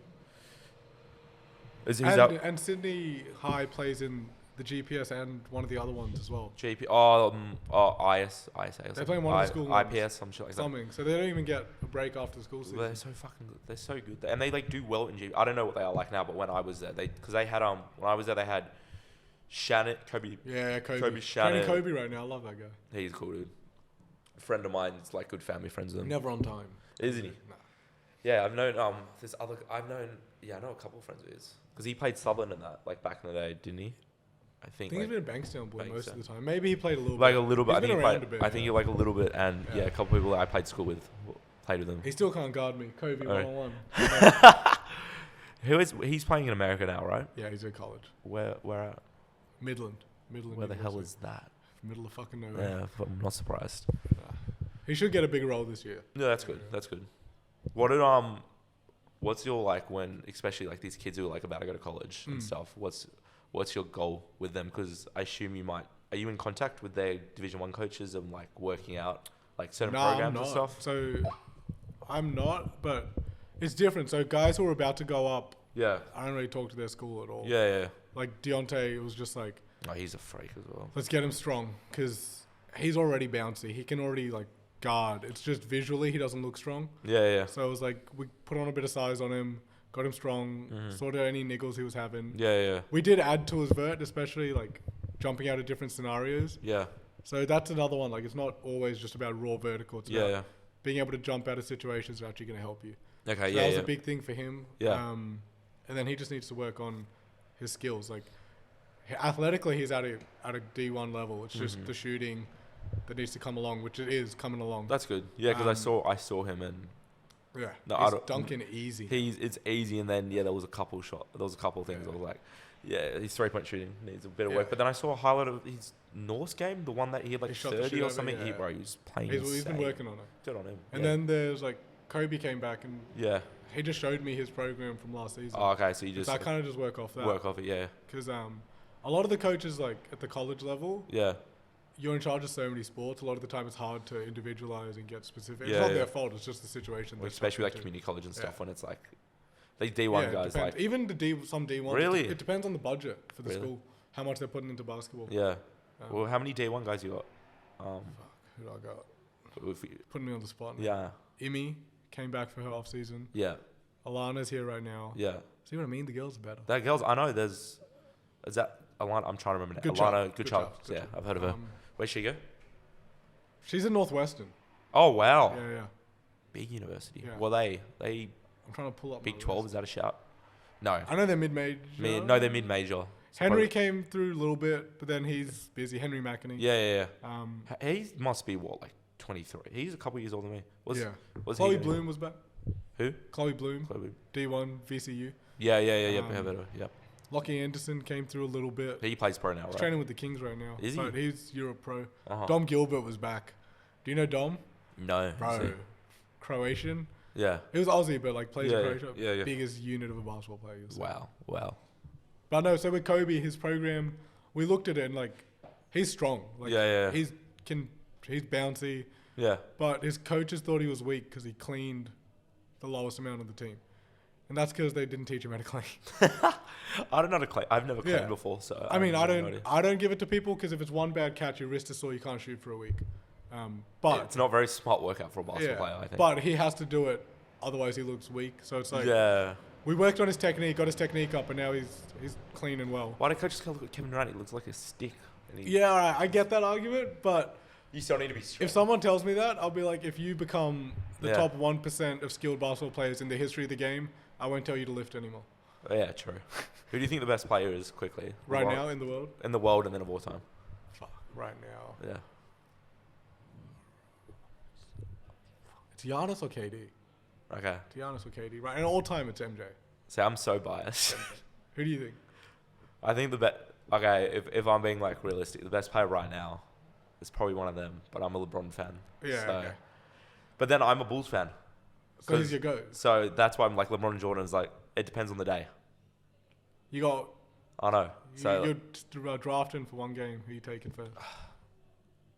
Is And Sydney High plays in the GPS and one of the other ones as well. ISA. They play in one of the school ones. IPS, some shit like that. Something. So they don't even get a break after the school season. They're so fucking good. They're so good, and they like do well in GP. I don't know what they are like now, but when I was there, because they had when I was there, they had Kobe. Yeah, Kobe. Kobe Shannon. Training Kobe right now. I love that guy. He's cool, dude. A friend of mine, it's like good family friends with him. Never on time. Isn't he? Nah. Yeah, I know a couple of friends of his. Because he played Southern in that, like back in the day, didn't he? I think he's been a Bankstown boy most of the time. Maybe he played a little bit. Like a little bit. He's been around a bit. I think he like a little bit, and Yeah. a couple people that I played school with played with him. He still can't guard me. Kobe Alright. 101. He's playing in America now, right? Yeah, he's at college. Where at? Midland. Where the hell University. is that? Middle of fucking nowhere. Yeah, I'm not surprised. He should get a bigger role this year. Yeah, that's good. That's good. What's your like when, especially like these kids who are like about to go to college and stuff? What's your goal with them? Because I assume are you in contact with their Division 1 coaches and like working out like certain programs I'm and not. stuff? So I'm not, but it's different. So guys who are about to go up, Yeah. I don't really talk to their school at all. Yeah. Like Deontay, it was just like, Oh, he's a freak as well. let's get him strong because he's already bouncy. He can already like guard. It's just visually he doesn't look strong. Yeah. So it was like we put on a bit of size on him, got him strong, sorted out any niggles he was having. Yeah. We did add to his vert, especially like jumping out of different scenarios. Yeah. So that's another one. Like it's not always just about raw vertical. It's about being able to jump out of situations that's actually going to help you. Okay, So that was a big thing for him. Yeah. And then he just needs to work on his skills. Like athletically, he's at a D1 level. It's just the shooting that needs to come along, which it is coming along. That's good. Yeah, because I saw him and Yeah, No, he's I don't- dunking easy. it's easy, and then there was a couple things. I was like, his 3-point shooting needs a bit of work. But then I saw a highlight of his Norse game, the one that he had like He shot the 30 shit or out of it, something. yeah. He was playing. He's been insane. working on it. Good on him. And then there's like Kobe came back and yeah. he just showed me his program from last season. Oh, okay, so you just So I kind of just work off that. work off it. Yeah. Because a lot of the coaches like at the college level, Yeah. you're in charge of so many sports. A lot of the time it's hard to individualize and get specific. Yeah, It's not yeah. their fault. It's just the situation. they're Especially like stuck into. community college and stuff Yeah. when it's like these D1 Yeah, it guys depends. like Even some D1s. Really? It depends on the budget for the Really? school. How much they're putting into basketball. yeah. Well, how many D1 guys you got? Who do I got? If you- Putting me on the spot. now. yeah. Imi came back for her off season. Yeah. Alana's here right now. Yeah. See what I mean? The girls are better. That girl's. I know. Is that Alana? I'm trying to remember now. Good Alana. child. Good Good child. child. Good Yeah, child. I've heard of her. Where'd she go? She's in Northwestern. Oh wow. Yeah. Big university. Yeah. Well, they I'm trying to pull up. Big my 12. list. Is that a shout? No. I know they're mid-major. No, they're mid-major. Henry came through a little bit, but then he's busy. Henry McInerney. Yeah. Um, He must be what, like 23. He's a couple years older than me. Was Chloe he Bloom was back. Who? Chloe Bloom, Chloe. D1 VCU. Yeah. Yep. Lockie Anderson came through a little bit. He plays pro now, He's right? training with the Kings right now. Is he? But he's Europe pro. Uh-huh. Dom Gilbert was back. Do you know Dom? No. Bro. Is he? Croatian. Yeah. He was Aussie, but like plays in Yeah, Croatia. yeah. Biggest unit of a basketball player. you'll see. Wow. But no, so with Kobe, his program, we looked at it and like, he's strong. Like, Yeah. He's bouncy, Yeah. but his coaches thought he was weak because he cleaned the lowest amount of the team. And that's because they didn't teach him how to clean. I don't know how to clean. I've never cleaned Yeah. before, so I mean, have no idea. I don't give it to people because if it's one bad catch, your wrist is sore, you can't shoot for a week. But It's not a very smart workout for a basketball player, I think. but he has to do it, otherwise he looks weak. So it's like yeah. we worked on his technique, got his technique up, and now he's clean and well. Why do coaches look at Kevin Durant? He looks like a stick. And Yeah, all right, I get that argument, but You still need to be strong. if someone tells me that, I'll be like, if you become the Yeah. top 1% of skilled basketball players in the history of the game, I won't tell you to lift anymore. Yeah, true. Who do you think the best player is quickly? Right Well, now in the world? in the world and then of all time. Fuck, right now. Yeah. It's Giannis or KD? Okay. It's Giannis or KD. Right, and all time it's MJ. So I'm so biased. Who do you think? I think the best. Okay, if I'm being like realistic, the best player right now is probably one of them. But I'm a LeBron fan. Yeah, So. okay. But then I'm a Bulls fan. So he's your GOAT. So that's why I'm like LeBron Jordan's like, it depends on the day. You got... I know. So You're drafting for one game. Who you taking first?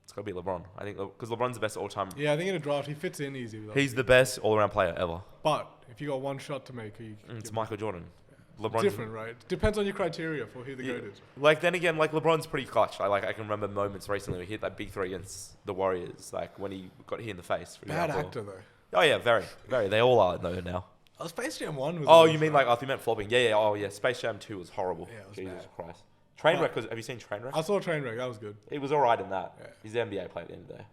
it's got to be LeBron. I think because LeBron's the best all-time. Yeah, I think in a draft, he fits in easy. He's the best all-around player ever. But if you got one shot to make, who you It's give Michael Jordan. LeBron's different, right? Depends on your criteria for who the GOAT is. Like then again, like LeBron's pretty clutch. I can remember moments recently where he hit that big 3 against the Warriors, like when he got hit in the face. For Bad example. actor, though. Oh yeah, very, very. They all are though now. Oh, Space Jam 1 was... Oh, you mean like I meant flopping? Yeah, yeah. Oh yeah, Space Jam 2 was horrible. Yeah, it was Jesus bad. Christ. Trainwreck was. Have you seen Trainwreck? I saw Trainwreck. That was good. He was alright in that. Yeah. He's an NBA player at the end of the day.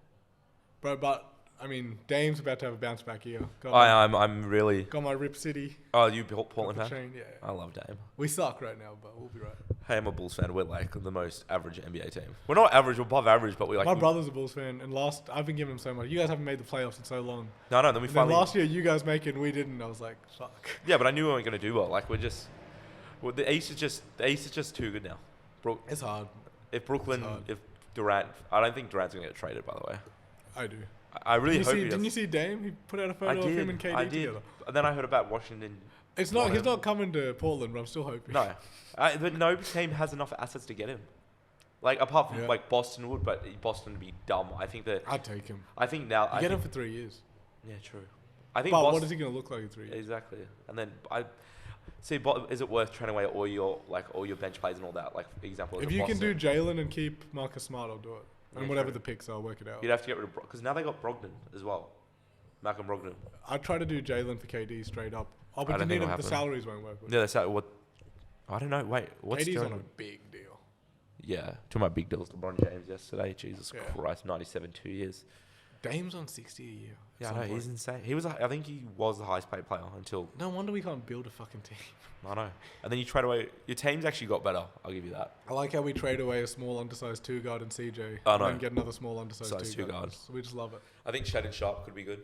Bro, but, I mean, Dame's about to have a bounce back year. I'm really. Got my Rip City. Oh, you Portland got fan? the chain, yeah. I love Dame. We suck right now, but we'll be right. Hey, I'm a Bulls fan. We're like the most average NBA team. We're not average, we're above average, but we like. My brother's a Bulls fan, and I've been giving him so much. You guys haven't made the playoffs in so long. No, then we And then finally. last year, you guys make it, and we didn't. I was like, fuck. Yeah, but I knew we weren't going to do well. Like the East is just too good now. It's hard. If Brooklyn, It's hard. if Durant, I don't think Durant's going to get traded. By the way, I do. I really hope he Didn't you does. see Dame? He put out a I photo of him and did. KD I did. together. And then I heard about Washington. He's not coming to Portland, but I'm still hoping. No, but no team has enough assets to get him. Like apart from Yeah. like Boston would, but Boston would be dumb. I think that. I'd take him. I think now. You get him for 3 years. Yeah, true. I think. But Boston, what is he going to look like in 3 years? Exactly. And then see. Is it worth trading away all your bench plays and all that? Like for example, If you can do Jalen and keep Marcus Smart, I'll do it. And Yeah, whatever true. the picks, I'll work it out. You'd have to get rid of because now they got Brogdon as well. Malcolm Brogdon. I'd try to do Jalen for KD straight up. Oh, I but you don't think need it'll him. The happen. salaries won't work. Yeah, that's what. I don't know. Wait, what's KD's going on a on? big deal. Yeah, talking about big deals. LeBron James yesterday. Jesus Yeah. Christ, 97, 2 years. Dame's on 60 a year. Yeah, at I some know, he's point. insane. I think he was the highest paid player until No wonder we can't build a fucking team. I know. And then you trade away. Your team's actually got better. I'll give you that. I like how we trade away a small undersized 2 guard in CJ. I and know. then get another small undersized Size 2 two guard. guard. So we just love it. I think Shaden Sharp could be good.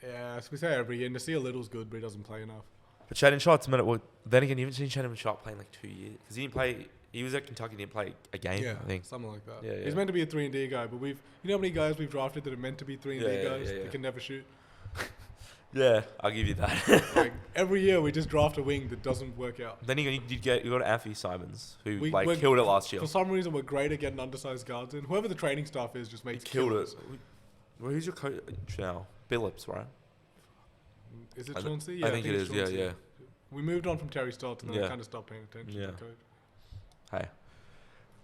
Yeah, so we say every year. Nasir Little's good, but he doesn't play enough. But Shaden Sharp's a minute. Well, then again, you haven't seen Shaden Sharp playing like 2 years because he didn't play. He was at Kentucky. Didn't play a game. Yeah, I think. something like that. Yeah, yeah. He's meant to be a 3-and-D guy, but you know how many guys we've drafted that are meant to be 3-and-D Yeah, guys yeah, yeah. that can never shoot? Yeah, I'll give you that. Like, every year we just draft a wing that doesn't work out. Then you got Anthony Simons who We're- killed it last year. For some reason, we're great at getting undersized guards in. Whoever the training staff is just He makes killed killers. it. Well, who's your coach now? Billups, right? Is it I th- Chauncey? I think it it's is. Yeah, Chauncey. yeah. We moved on from Terry Stotts and then Yeah. I kind of stopped paying attention Yeah. to the coach. Hey,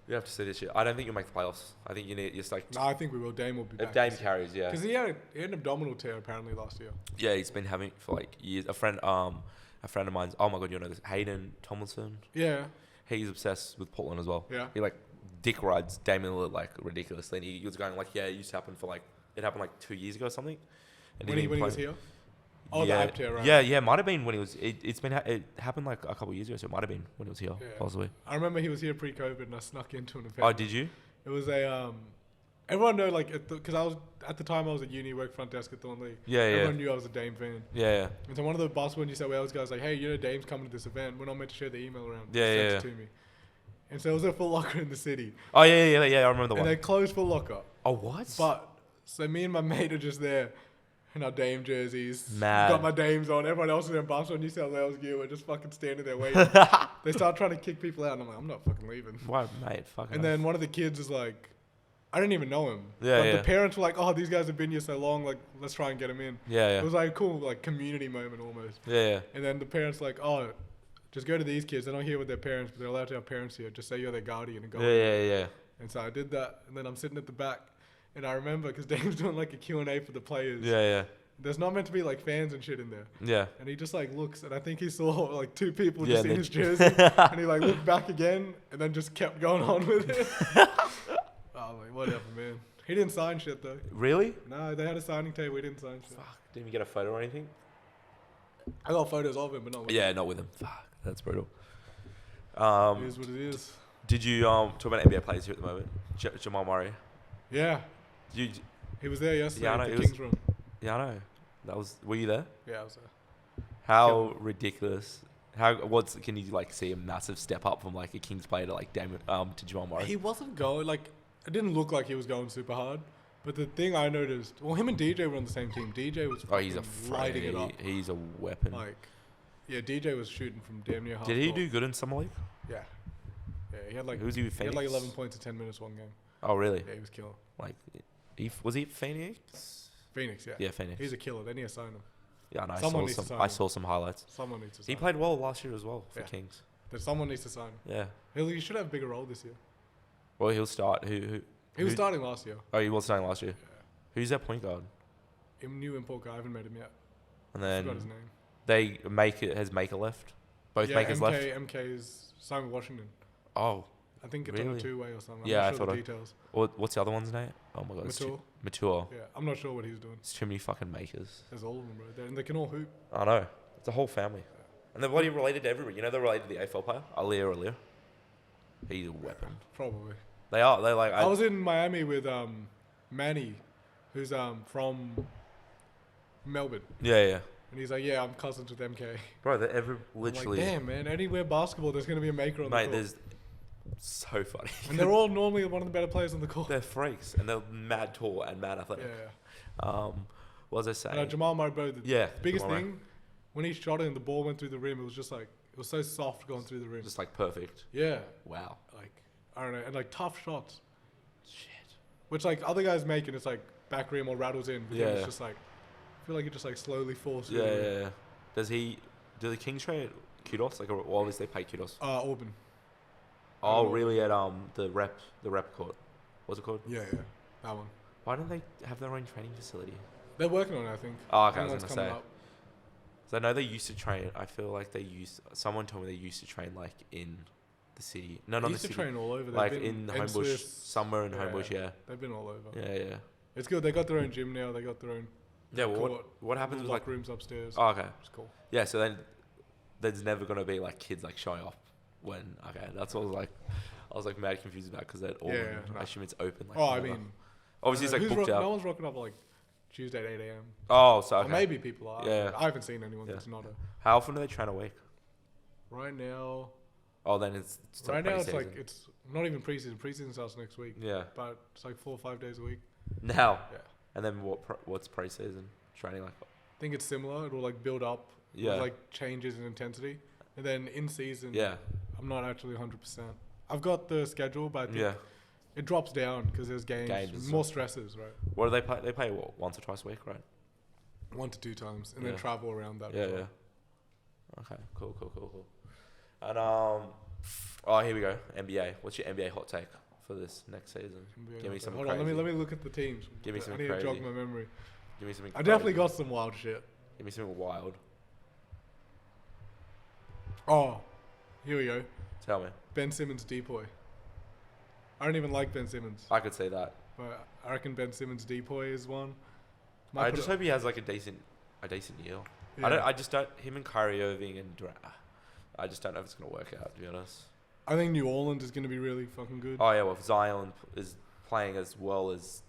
you have to see this year. I don't think you'll make the playoffs. I think you need just like No, I think we will. Dame will be back. if Dame carries, yeah. Because he had an abdominal tear apparently last year. Yeah, he's been having it for like years. A friend of mine's. Oh my god, you know this? Hayden Tomlinson. Yeah. He's obsessed with Portland as well. Yeah. He like dick rides Damian Lillard like ridiculously. And he was going like, yeah, it used to happen it happened like 2 years ago or something. And When he didn't was play. here? Oh, yeah, the ab tear, right? Yeah, might have been when he was. It happened like a couple of years ago, so it might have been when he was here, Yeah. possibly. I remember he was here pre-COVID and I snuck into an event. Oh, did you? It was a everyone know like because I was at the time I was at uni, work front desk at Thornley. Yeah, yeah. Everyone knew I was a Dame fan. Yeah, And so one of the Basketball New South Wales guys like, hey, you know Dame's coming to this event. We're not meant to share the email around. Yeah, Sent yeah, it to me. And so it was a Full Locker in the city. Oh yeah. I remember the And one. they closed Full Locker. Oh what? But so me and my mate are just there in our Dame jerseys. Mad. Got my Dames on. Everyone else is in Basketball New South Wales gear. We're just fucking standing there waiting. They start trying to kick people out and I'm like, I'm not fucking leaving. Why, mate? Fucking. And then one of the kids is like, I didn't even know him. Yeah, But yeah. the parents were like, oh, these guys have been here so long. Like, let's try and get them in. Yeah. It was like a cool like community moment almost. Yeah. And then the parents like, oh, just go to these kids. They're not here with their parents, but they're allowed to have parents here. Just say you're their guardian and go. Yeah. And so I did that. And then I'm sitting at the back. And I remember because Dame's doing like a Q&A for the players. Yeah. There's not meant to be like fans and shit in there. Yeah. And he just like looks, and I think he saw like 2 people Yeah, just in and his jersey. And he like looked back again and then just kept going on with it. Oh, like, whatever, man. He didn't sign shit though. Really? No, they had a signing table. He didn't sign shit. Fuck. Didn't you get a photo or anything? I got photos of him, but not with Yeah, him. not with him. Fuck. That's brutal. It is what it is. Did you talk about NBA players here at the moment? Jamal Murray. Yeah. You, He was there yesterday Yeah, I at know, the it was- King's room. yeah, I know. Were you there? Yeah, I was there. How ridiculous. Can you like see a massive step up from like a Kings player to like to Jamal Murray? He wasn't going, like, it didn't look like he was going super hard. But the thing I noticed, well, him and DJ were on the same team. DJ was Oh, he's a fucking lighting it up. He's a weapon. Like, yeah, DJ was shooting from damn near half Did he court. do good in summer league? Yeah. Yeah, he had like, Who's he with he had like Phoenix? 11 points in 10 minutes one game. Oh, really? Yeah, he was killer. Like, was he at Phoenix? Phoenix, yeah. Yeah, Phoenix. He's a killer. They need to sign him. Yeah, no, Someone needs to sign I him. saw some highlights. Someone needs to sign He him. played well last year as well for Yeah. Kings. But someone needs to sign him. Yeah. He should have a bigger role this year. Well, he'll start. Who? He was starting last year. Oh, he was starting last year. Yeah. Who's that point guard? New import guy. I haven't met him yet. And I then forgot his name. they has Maker left. Both Yeah, Makers left. MK is Simon Washington. Oh, I think it's on a Really? two-way or something. Yeah, I I'm not sure thought the I- details. what's the other one's name? Oh my god, Mature. Mature. Yeah, I'm not sure what he's doing. It's too many fucking Makers. There's all of them, bro. And they can all hoop. I know. It's a whole family. And they're bloody related to everybody. You know they're related to the AFL player? Alia. He's a weapon. Probably. They are. They're like... I was in Miami with Manny, who's from Melbourne. Yeah. And he's like, yeah, I'm cousins with MK. Bro, they're I'm literally... like, damn, man, anywhere basketball, there's going to be a maker on Mate, the court. there's... So funny. And they're all normally one of the better players on the court. They're freaks. And they're mad tall and mad athletic. Yeah. What was I saying? Jamal Murray, bro, the Yeah, biggest Jamal Murray. thing, when he shot it and the ball went through the rim, it was just like, it was so soft going through the rim. Just like perfect. Yeah. Wow. Like, I don't know. And like tough shots, Shit. which like other guys make and it's like back rim or rattles in. But then Yeah. it's just like, I feel like it just like slowly falls through. Yeah. Do the Kings trade kudos? Like, or obviously they pay kudos. Auburn. Oh, Auburn. really? At the rep court. What's it called? Yeah. That one. Why don't they have their own training facility? They're working on it, I think. Oh, okay. I was One's gonna coming say. up. So I know they used to train. I feel like someone told me they used to train like in the city. No, They not the used to city. train all over. They've Like been in Ennis, Homebush, somewhere in yeah. Homebush. Yeah. They've been all over. Yeah. It's good. They got their own gym now. They got their own Yeah. Well, court, what happens with like? locker rooms upstairs. Oh, okay. It's cool. Yeah. So then there's never gonna be like kids like showing up when. Okay, that's what I was like mad confused about because at Auburn, Yeah. I assume it's open. Like, Oh, I whenever. mean, obviously it's like booked out. No one's rocking up like Tuesday at 8 a.m. Oh, so Or okay. maybe people are. Yeah. I haven't seen anyone Yeah. that's not a. How often do they train a week? Right now, Oh, then it's still right now it's pre-season. like it's not even preseason. Preseason starts next week. Yeah. But it's like 4 or 5 days a week. Now. Yeah. And then what's pre-season training like? I think it's similar. It will like build up. Yeah. With, like changes in intensity, and then in season. Yeah. I'm not actually 100%. I've got the schedule, but I think Yeah. it drops down because there's games and more stuff. stresses, right? What do they pay? They pay what, once or twice a week, right? 1 to 2 times, and Yeah. then travel around that. Yeah, as well. yeah. Okay, cool. And here we go. NBA. What's your NBA hot take for this next season? Give me something Hold on, crazy. let me look at the teams. Give me I something need to jog crazy. my memory. Give me something. I definitely crazy. got some wild shit. Give me something wild. Oh, here we go. Tell me. Ben Simmons depoy. I don't even like Ben Simmons, I could see that. but I reckon Ben Simmons depoy is one. I Might just put hope he has like a decent year. Yeah. I just don't. Him and Kyrie Irving and Durant. I just don't know if it's gonna work out. To be honest. I think New Orleans is going to be really fucking good. Oh yeah, well if Zion is playing as well as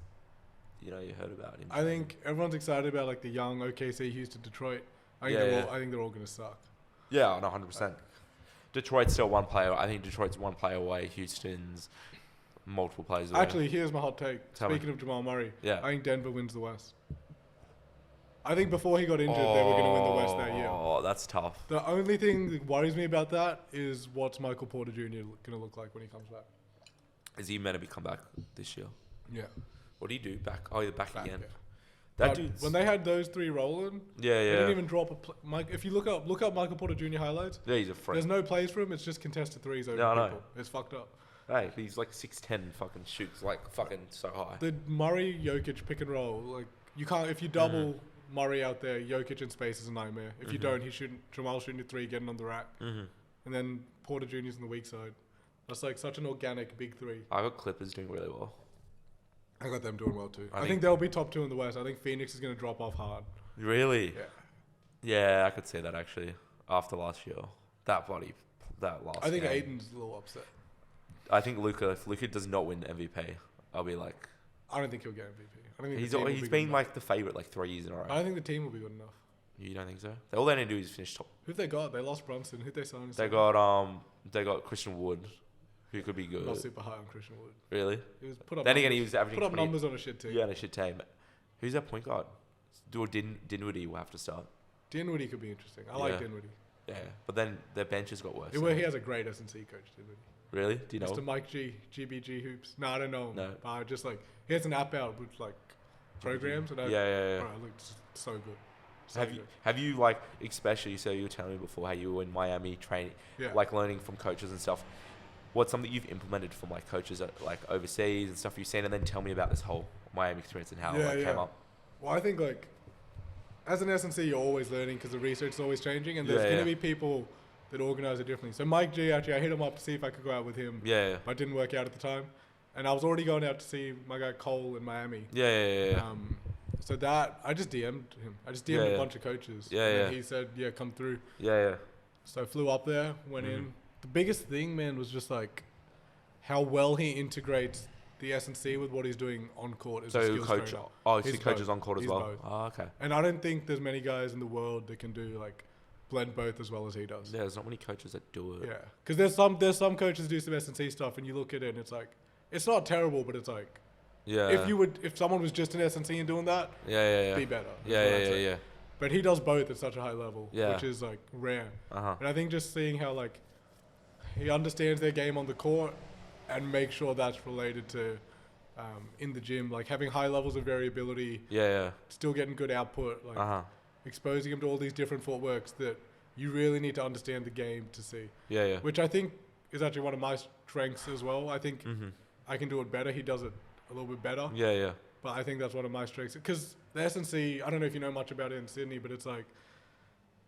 you heard about him. I think everyone's excited about like the young OKC, Houston, Detroit. I think they're all going to suck. Yeah, no, 100%. Detroit's still one player. I think Detroit's one player away. Houston's multiple players away. Actually, here's my hot take. Tell me. Speaking of Jamal Murray, Yeah. I think Denver wins the West. I think before he got injured, they were going to win the West that year. Oh, that's tough. The only thing that worries me about that is what's Michael Porter Jr. going to look like when he comes back. Is he meant to come back this year? Yeah. What do you do? Back? Oh, you're back again. Yeah. That But dude's... when they had those 3 rolling, Yeah, they yeah. didn't even drop a if you look up Michael Porter Jr. highlights, Yeah, he's a freak. there's no plays for him. It's just contested threes over Yeah, I know. people. It's fucked up. Hey, he's like 6'10", fucking shoots like fucking so high. The Murray Jokic pick and roll, like you can't if you double Murray out there, Jokic in space is a nightmare. If you don't, Jamal shooting a 3, getting on the rack, and then Porter Jr.'s on the weak side. That's like such an organic big 3. I got Clippers doing really well. I got them doing well too. I I think- think they'll be top 2 in the West. I think Phoenix is going to drop off hard. Really? Yeah. Yeah, I could see that actually. After last year, that last. I think game. Aiden's a little upset. I think Luka. If Luka does not win MVP, I'll be like. I don't think he'll get MVP. I don't think He's the team will he's be been good like the favorite like 3 years in a row. enough. I don't think the team will be good enough. You don't think so? All they need to do is finish top. Who've they got? They lost Brunson. Who'd they sign? They got Christian Wood. Who could be good? Not super high on Christian Wood. Really? He was put up. Then numbers, again, he was averaging put up 20 numbers on a shit team. Yeah, on a shit team. Who's that point guard? Dinwiddie will have to start. Dinwiddie could be interesting. I like Dinwiddie. Yeah, but then their bench has got worse. He has a great S&C coach, Dinwiddie. Really? Do you know? Mr. Mike G, GBG Hoops. No, I don't know. No. But I just like, he has an app out with like programs. And Yeah. Bro, it looks so good. So Have you like, especially, so you were telling me before how you were in Miami training, like learning from coaches and stuff. What's something you've implemented from like coaches at, like overseas and stuff you've seen, and then tell me about this whole Miami experience and how it came up. Well, I think like as an S&C, you're always learning because the research is always changing, and there's going to be people that organize it differently. So Mike G, actually, I hit him up to see if I could go out with him. Yeah. But it didn't work out at the time, and I was already going out to see my guy Cole in Miami. Yeah. So that I just DM'd him. I just DM'd a bunch of coaches. And he said, "Yeah, come through." Yeah. So I flew up there, went in. The biggest thing, man, was just like how well he integrates the S&C with what he's doing on court as a skills trainer. Oh, he coaches on court as well. Both. Oh, okay. And I don't think there's many guys in the world that can do like blend both as well as he does. Yeah, there's not many coaches that do it. Yeah, because there's some coaches do some S&C stuff, and you look at it and it's like it's not terrible, but it's like if someone was just an S&C and doing that, be better. Yeah. But he does both at such a high level, which is like rare. And I think just seeing how like he understands their game on the court and make sure that's related to in the gym, like having high levels of variability, still getting good output, like exposing him to all these different footworks that you really need to understand the game to see. Which I think is actually one of my strengths as well. I think I can do it better. He does it a little bit better. But I think that's one of my strengths. Because the S&C, I don't know if you know much about it in Sydney, but it's like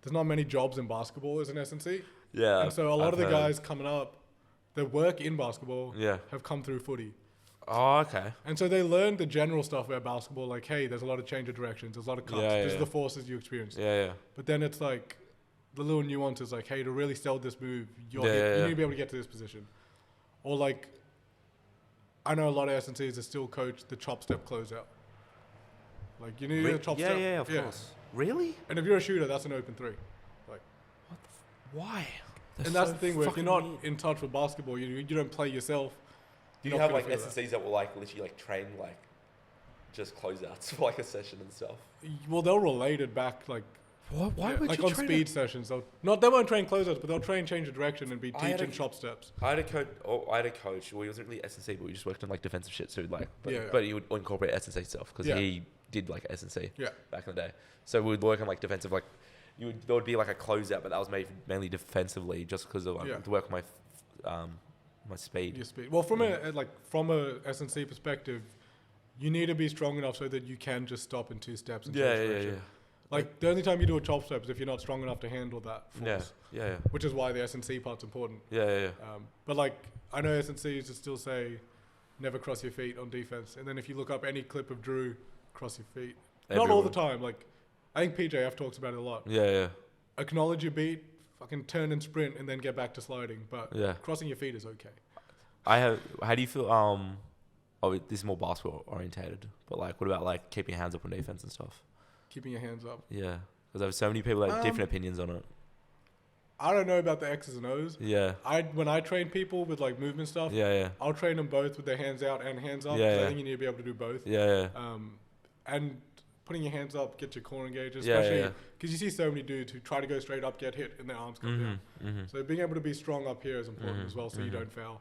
there's not many jobs in basketball as an S&C. Yeah. And so a lot of the guys coming up that work in basketball have come through footy. Oh, okay. And so they learned the general stuff about basketball, like, hey, there's a lot of change of directions, there's a lot of cuts, this is the forces you experience. But then it's like the little nuances, like, hey, to really sell this move, you need to be able to get to this position. Or like, I know a lot of S&Cs that still coach the chop step closeout. Like, you need a chop step. Yeah, of course. Really? And if you're a shooter, that's an open three. Like, why? And that's the thing where if you're not in touch with basketball, you don't play yourself. Do you have like S&Cs that will like literally like train like just closeouts for like a session and stuff? Well, they'll relate it back like why would like you on train speed sessions. They won't train closeouts, but they'll train change of direction and be teaching chop steps. I had a coach. Well, he wasn't really S&C, but we just worked on like defensive shit. So like, but he would incorporate S&C stuff because he did like S&C back in the day. So we would work on like defensive like. There would be like a closeout, but that was mainly defensively, just because of the work on my speed. Your speed. Well, from a S&C perspective, you need to be strong enough so that you can just stop in 2 steps and change direction. Like the only time you do a chop step is if you're not strong enough to handle that force. Which is why the S&C part's important. But like I know S&Cs that still say never cross your feet on defense, and then if you look up any clip of Drew, cross your feet. Not all the time. Like I think PJF talks about it a lot. Acknowledge your beat, fucking turn and sprint, and then get back to sliding. But crossing your feet is okay. How do you feel? This is more basketball orientated, but like, what about like keeping your hands up on defense and stuff? Keeping your hands up. Yeah, because there's so many people that have different opinions on it. I don't know about the X's and O's. When I train people with like movement stuff, I'll train them both with their hands out and hands up. I think you need to be able to do both. And putting your hands up, get your core engaged, especially because you see so many dudes who try to go straight up, get hit, and their arms come down. So being able to be strong up here is important as well, so you don't foul.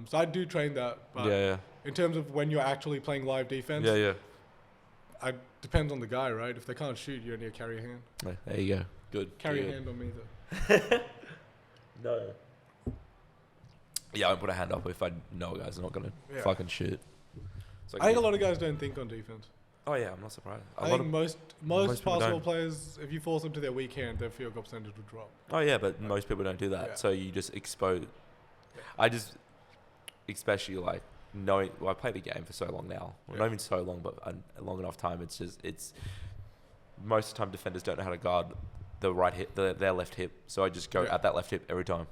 So I do train that. But in terms of when you're actually playing live defense, it depends on the guy, right? If they can't shoot, you only carry a hand. There you go. Good. Carry a hand on me though. No. Yeah, I won't put a hand up if I know a guy's not gonna fucking shoot. Like I think a lot of guys don't think on defense. Oh yeah, I'm not surprised. I think most basketball players, if you force them to their weak hand, their field goal percentage would drop. Oh yeah, but most people don't do that. So you just expose. I just, especially like knowing. Well, I play the game for so long now. Well, not even so long, but a long enough time. It's most of the time defenders don't know how to guard the right hip, their left hip. So I just go at that left hip every time.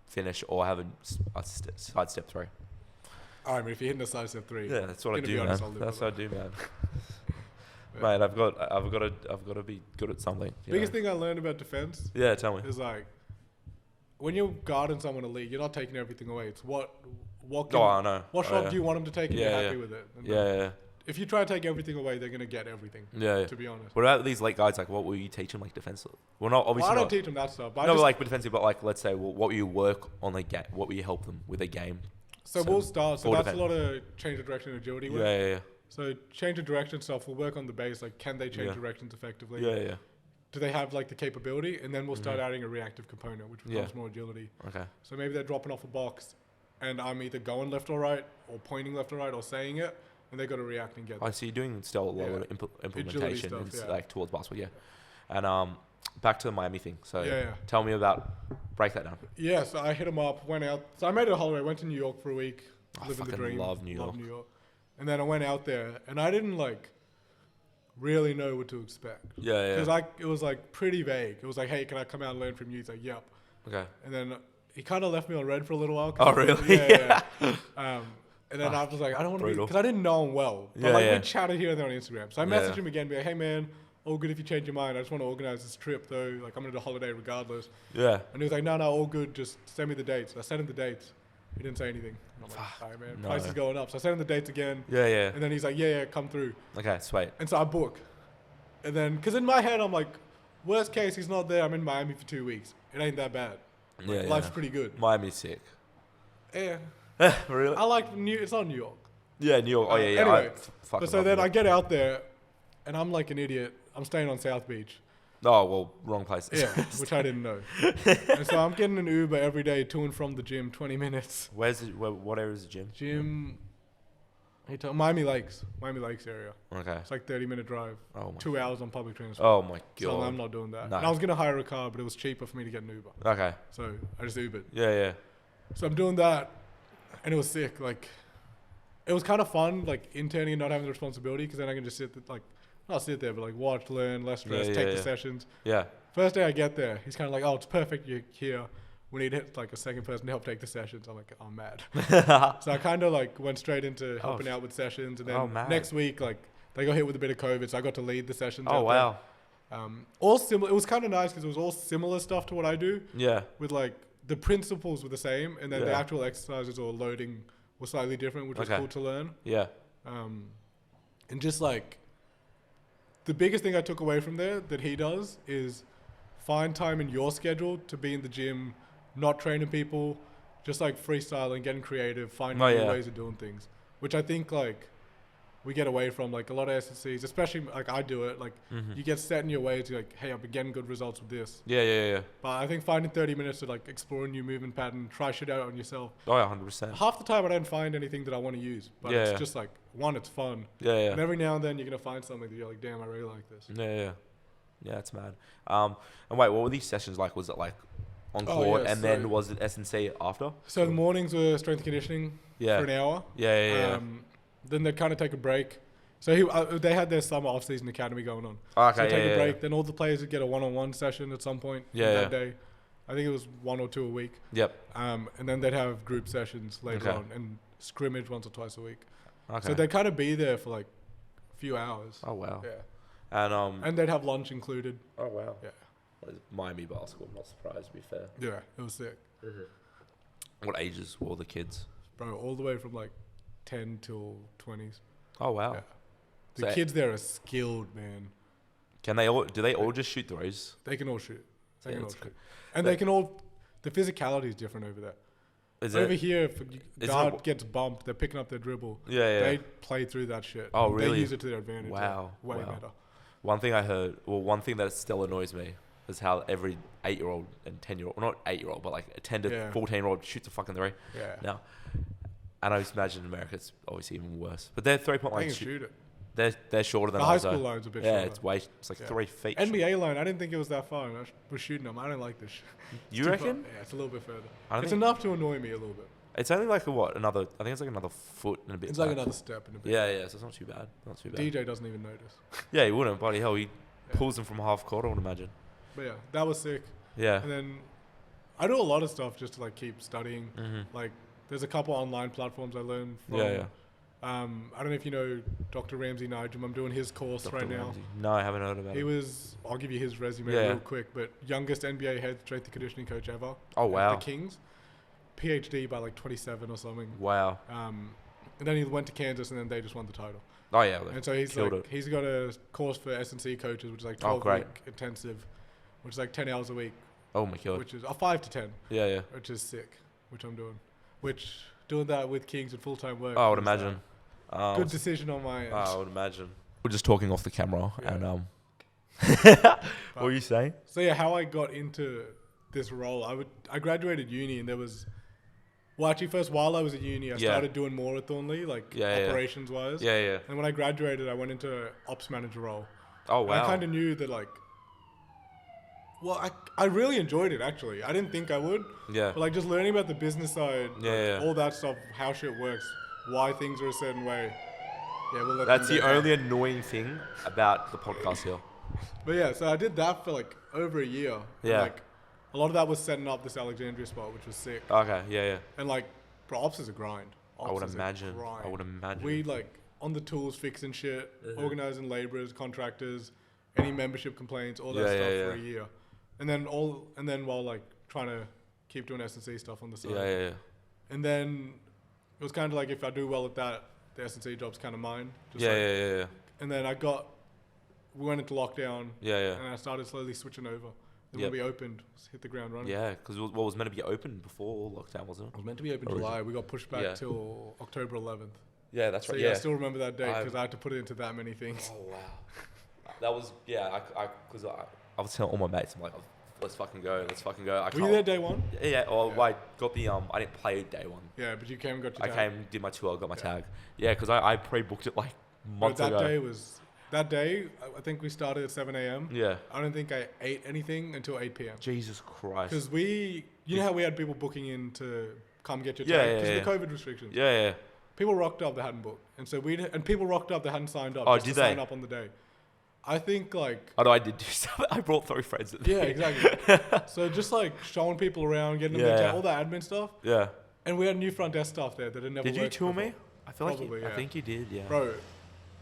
Finish or have a side step throw. I mean, if you're hitting a side step 3, that's what I do, man. That's what I do, man. Mate, I've got to be good at something. Biggest thing I learned about defense. Tell me. Is like, when you're guarding someone elite, you're not taking everything away. It's what I know. what Oh, shot yeah. do you want them to take and Yeah, you're yeah. happy with it. And Yeah. if you try to take everything away, they're going to get everything, Yeah. to be honest. What about these late guys? Like, what will you teach them, like, defensive? Well, not obviously. I don't not, teach them that stuff. But no, I just, like defensive, but like, let's say, well, what will you work on the game? What will you help them with a game? so we'll start. So for that's defense. a lot of change of direction and agility work. Yeah. So change of direction stuff, we'll work on the base. Like, can they change Yeah. directions effectively? Yeah. Do they have like the capability? And then we'll start adding a reactive component, which becomes more agility. Okay. So maybe they're dropping off a box, and I'm either going left or right, or pointing left or right, or saying it, and they got to react and get. I see you're doing still a lot Yeah. of implementation stuff, it's yeah. like towards basketball, yeah. And back to the Miami thing. So Yeah. tell me about break that down. Yeah, so I hit him up, went out. So I made it a holiday. Went to New York for a week, I living the fucking dream. love New York. And then I went out there, and I didn't like really know what to expect. Yeah. Because it was like pretty vague. It was like, hey, can I come out and learn from you? He's like, yep. Okay. And then he kind of left me on red for a little while. Oh, really? Yeah. And then I was like, I don't want to be, brutal. because I didn't know him well. But we chatted here and there on Instagram. So I messaged him again, be like, hey man, all good if you change your mind. I just want to organize this trip though. Like I'm going to do a holiday regardless. Yeah. And he was like, no, all good. Just send me the dates. I sent him the dates. He didn't say anything. And I'm like, all right, man, No. price is going up. So I sent him the dates again. Yeah. And then he's like, yeah, come through. Okay, sweet. And so I book. And then, because in my head, I'm like, worst case, he's not there. I'm in Miami for 2 weeks. It ain't that bad. Yeah. Life's pretty good. Miami's sick. Yeah. Really? I like it's not New York. Yeah, New York. Oh, yeah. Anyway, fucking but so love then New I York. get out there, and I'm like an idiot. I'm staying on South Beach. Oh, well, wrong place. Yeah, which I didn't know. And so I'm getting an Uber every day to and from the gym, 20 minutes. What area is the gym? Gym, Miami Lakes area. Okay. It's like 30-minute drive. Oh, my 2 hours on public transport. Oh, my So I'm God. not doing that. No. And I was going to hire a car, but it was cheaper for me to get an Uber. Okay. So I just Ubered. Yeah. So I'm doing that, and it was sick. Like, it was kind of fun, like, interning and not having the responsibility, because then I can just not sit there, but like watch, learn, less stress, take the sessions. Yeah. First day I get there, he's kind of like, oh, it's perfect you're here. We need like a second person to help take the sessions. I'm like, I'm mad. So I kind of like went straight into helping out with sessions, and then next week, like, they got hit with a bit of COVID, so I got to lead the sessions. Oh, wow. All similar. It was kind of nice because it was all similar stuff to what I do. Yeah. With like the principles were the same, and then the Yeah. actual exercises or loading were slightly different, which was Okay. cool to learn. Yeah. And just like the biggest thing I took away from there that he does is find time in your schedule to be in the gym, not training people, just like freestyling, getting creative, finding new ways of doing things, which I think like we get away from. Like a lot of SSCs, especially like I do it, like you get set in your ways. You're like, hey, I've been getting good results with this. Yeah. But I think finding 30 minutes to like explore a new movement pattern, try shit out on yourself. Oh, yeah, 100%. Half the time I don't find anything that I want to use, but it's just like, one, it's fun. Yeah. And every now and then you're going to find something that you're like, damn, I really like this. Yeah, it's mad. And wait, what were these sessions like? Was it like on court, and then was it S&C after? So the mornings were strength and conditioning for an hour. Yeah. Then they'd kind of take a break. So they had their summer off-season academy going on. Okay, so they'd take a break. Then all the players would get a one-on-one session at some point that day. I think it was 1 or 2 a week. Yep. And then they'd have group sessions later on and scrimmage once or twice a week. Okay. So they'd kind of be there for like a few hours. Oh, wow. Yeah. And they'd have lunch included. Oh, wow. Yeah. Miami basketball, I'm not surprised, to be fair. Yeah, it was sick. What ages were the kids? Bro, all the way from like 10 till 20s. Oh, wow. Yeah. The kids there are skilled, man. Do they all just shoot throws? They can all shoot. They can all it's shoot. And they can all, the physicality is different over there. Over here, if a guard gets bumped, they're picking up their dribble. Yeah. They play through that shit. Oh, really? They use it to their advantage. Wow. Way better. One thing I heard, one thing that still annoys me is how every 8-year-old and 10-year-old, well, not 8-year-old, but like a 10 to 14-year-old shoots a fucking three. Yeah. Now, and I just imagine in America it's obviously even worse. But their 3-point line, They can shoot it. They're shorter than the high ours. school line's a bit yeah, shorter. it's like 3 feet. NBA line, I didn't think it was that far. And I was shooting them. I don't like this shit. You reckon? Yeah, it's a little bit further. I It's think enough to annoy me a little bit. it's only like I think it's like another foot and a bit. It's like back. another step in a bit. Yeah, so it's not too bad. Not too bad. DJ doesn't even notice. Yeah, he wouldn't. Bloody hell, he pulls them from half court, I would imagine. But yeah, that was sick. Yeah. And then I do a lot of stuff just to like keep studying. Like there's a couple online platforms I learned from. I don't know if you know Dr. Ramsey Nigel. I'm doing his course Dr. right now. Ramsey. No, I haven't heard about He it. was, I'll give you his resume Yeah. real quick, but youngest NBA head strength and conditioning coach ever. Oh, at wow. the Kings. PhD by like 27 or something. Wow. And then he went to Kansas and then they just won the title. Oh, yeah. And so he's killed like, it. he's got a course for S&C coaches, which is like Oh, 12 great. week intensive, which is like 10 hours a week, Oh, my God. which is 5 to 10, Yeah, yeah. which is sick, which I'm doing. Which doing that with Kings and full-time work. Oh, I would is, imagine. good decision on my end. I would imagine. We're just talking off the camera, Yeah. and what were you saying? So yeah, how I got into this role, I graduated uni and there was, well actually first while I was at uni, I Yeah. started doing more at Thornley, like Yeah, yeah. operations wise. Yeah, yeah. And when I graduated, I went into an ops manager role. Oh, And wow. I kind of knew that like, well, I really enjoyed it actually. I didn't think I would, Yeah. but like just learning about the business side, Yeah, like, yeah. all that stuff, how shit works, why things are a certain way. Yeah, we'll let That's them the go. only annoying thing about the podcast here. But yeah, so I did that for like over a year. And, Yeah. like a lot of that was setting up this Alexandria spot, which was sick. Okay, yeah, yeah. And like, bro, ops is a grind. I would Ops is a imagine. grind. I would imagine. We like on the tools, fixing shit, organizing laborers, contractors, any membership complaints, all that Yeah, stuff yeah, for a yeah. year. And then while like trying to keep doing S&C stuff on the side. Yeah, yeah, yeah. And then it was kind of like if I do well at that, the S&C job's kind of mine. Just Yeah, like, yeah, yeah, yeah. And then we went into lockdown. Yeah, yeah. And I started slowly switching over. Then Yep. when we opened, hit the ground running. Yeah, because what was meant to be open before lockdown, wasn't It it? was meant to be open Original. July. We got pushed back Yeah. till October 11th. Yeah, that's So right. yeah, Yeah. I still remember that day I- because I had to put it into that many things. Oh wow. That was because I was telling all my mates, I'm like, oh, let's fucking go. I Were you there day one? Yeah. Well, Yeah. I got the I didn't play day one. Yeah, but you came and got your I tag. came, did my tour, got my Yeah. tag. Yeah, because I pre-booked it like Bro, months that ago. day, I think we started at 7 a.m. Yeah. I don't think I ate anything until 8 p.m. Jesus Christ. Because you know how we had people booking in to come get your Yeah, tag yeah, because yeah. of the COVID restrictions. Yeah, yeah. People rocked up, they hadn't booked. And so and people rocked up, they hadn't signed up. Oh, just did to sign they? up on the day. I think like, I know I did do stuff. I brought 3 friends. At the yeah, day. exactly. So just like showing people around, getting them Yeah. the tag, all the admin stuff. Yeah. And we had new front desk staff there that had never Did you worked tour before. me? I feel Probably, like yeah. I think you did. Yeah. Bro,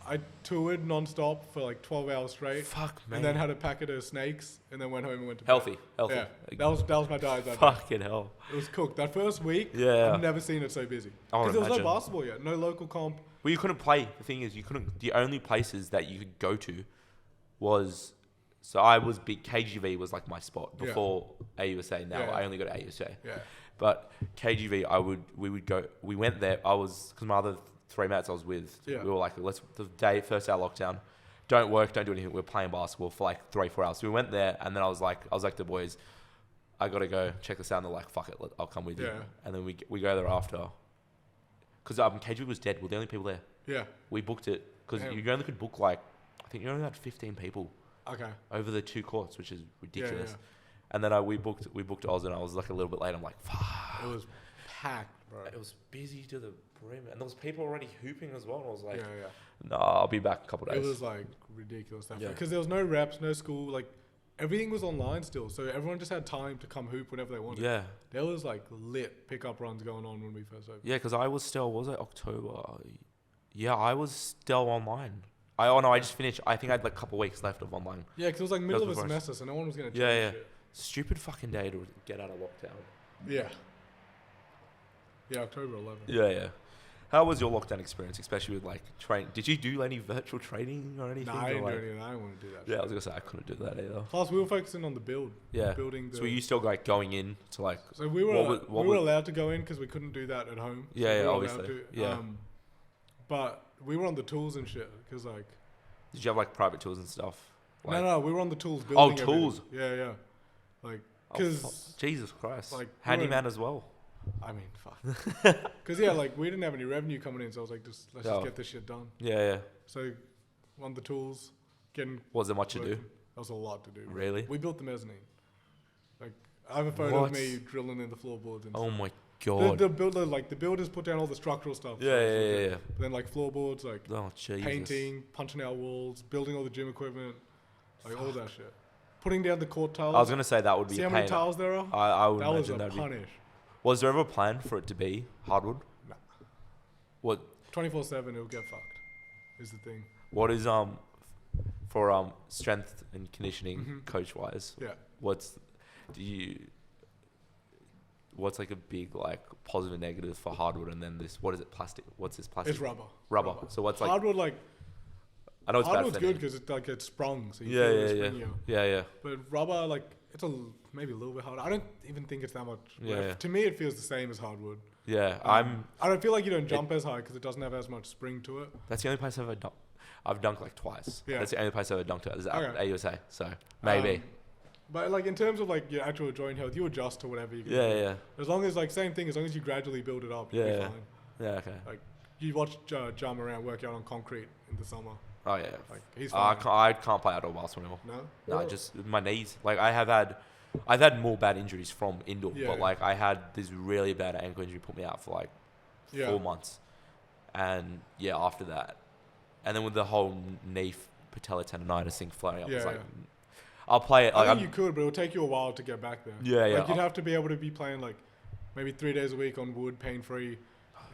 I toured non-stop for like 12 hours straight. Fuck man. And then had a packet of snakes and then went home and went to bed. Healthy. Yeah, that was my diet that day. Fucking hell. It was cooked. That first week, Yeah. I've never seen it so busy. I would Because there was no imagine. basketball yet, no local comp. Well, you couldn't play. The thing is, you couldn't. The only places that you could go to was. So I was big. KGV was like my spot Yeah. before AUSA. Now Yeah. I only go to AUSA. Yeah. But KGV, we would go. We went there. Because my other 3 mates I was with, Yeah. we were like, first day of lockdown, don't work, don't do anything. We're playing basketball for like 3-4 hours. So we went there, and then I was like to the boys, I gotta go check this out. And they're like, fuck it, I'll come with you. Yeah. And then we go there after. Because KGV was dead. We're the only people there. Yeah. We booked it because Damn. you only could book like, I think you only had 15 people Okay. over the 2 courts, which is ridiculous. yeah. And then we booked Oz, and I was like a little bit late. I'm like, fuck. It was packed, bro. It was busy to the brim, and there was people already hooping as well. And I was like, Yeah, yeah. no, I'll be back in a couple of It days. was like ridiculous stuff. Yeah. Because there was no reps, no school. Like everything was online still. So everyone just had time to come hoop whenever they wanted. Yeah, There was like lit pickup runs going on when we first opened. yeah, because I was still, was it October? Yeah, I was still online. I just finished. I think I had like a couple of weeks left of online. Yeah, because it was like middle of a before us. semester, so no one was going to Yeah, change yeah. shit. Stupid fucking day to get out of lockdown. Yeah. Yeah, October 11th. Yeah, yeah. How was your lockdown experience, especially with like train? Did you do any virtual training or anything? Nah, I or, didn't do like- anything. I didn't want to do that Yeah, I shit. was gonna say I couldn't do that either. Plus, we were focusing on the build. Yeah. Building the... So were you still like going in to like? So we were what we were was- allowed to go in because we couldn't do that at home. So Yeah, we yeah, were allowed obviously. to, Yeah. but we were on the tools and shit because like Did you have like private tools and stuff? Like, no, we were on the tools building. Oh, everything. tools. Yeah, like oh, because fuck. Jesus Christ, like, like we were- handyman as well. I mean fuck because yeah, like we didn't have any revenue coming in, so I was like, let's Oh. just get this shit done. Yeah, yeah. So on the tools, getting Was there much to do? working. That was a lot to do. bro. Really? We built the mezzanine. Like I have a photo What? of me drilling in the floorboards and Oh my the, god. the builder, like the builders put down all the structural stuff. Yeah, so it's yeah, all yeah, good. yeah. But then like floorboards, like Oh Jesus. painting, punching out walls, building all the gym equipment, like all that shit. Putting down the court tiles. I was gonna say that would be See a how many pain. tiles there are? I would That was imagine a that'd be. punish. Was there ever a plan for it to be hardwood? Nah. What? 24/7, it'll get fucked. Is the thing. What is for strength and conditioning Mhm. coach wise? Yeah. What's like a big like positive and negative for hardwood, and then this, what is it, plastic? What's this plastic? It's rubber. Rubber. So what's like, hardwood? Like I know it's bad hardwood's for good the- because it like it's sprung, so you Yeah, feel yeah, the yeah. spring. Yeah, But rubber, like it's maybe a little bit harder. I don't even think it's that much. Yeah, yeah. To me, it feels the same as hardwood. yeah. I don't feel like you don't jump as high because it doesn't have as much spring to it. That's the only place I've dunked like twice. Yeah. That's the only place I've ever dunked at is at Okay. AUSA. So maybe. But like in terms of like your actual joint health, you adjust to whatever you can Yeah, do. yeah. As long as like same thing, as long as you gradually build it up, you'll Yeah, be yeah. fine. Yeah, okay. Like you watch Jamal around work out on concrete in the summer. Oh yeah. Like he's I fine. can't play outdoor basketball anymore. No. No, just my knees. Like I've had more bad injuries from indoor, Yeah. but like I had this really bad ankle injury, put me out for like Yeah. 4 months, and yeah, after that, and then with the whole knee patella tendonitis thing flaring up, Yeah, it's like yeah. I'll play it. I Like think you could, but it'll take you a while to get back there. Yeah, yeah. Like you'd have to be able to be playing like maybe 3 days a week on wood, pain free,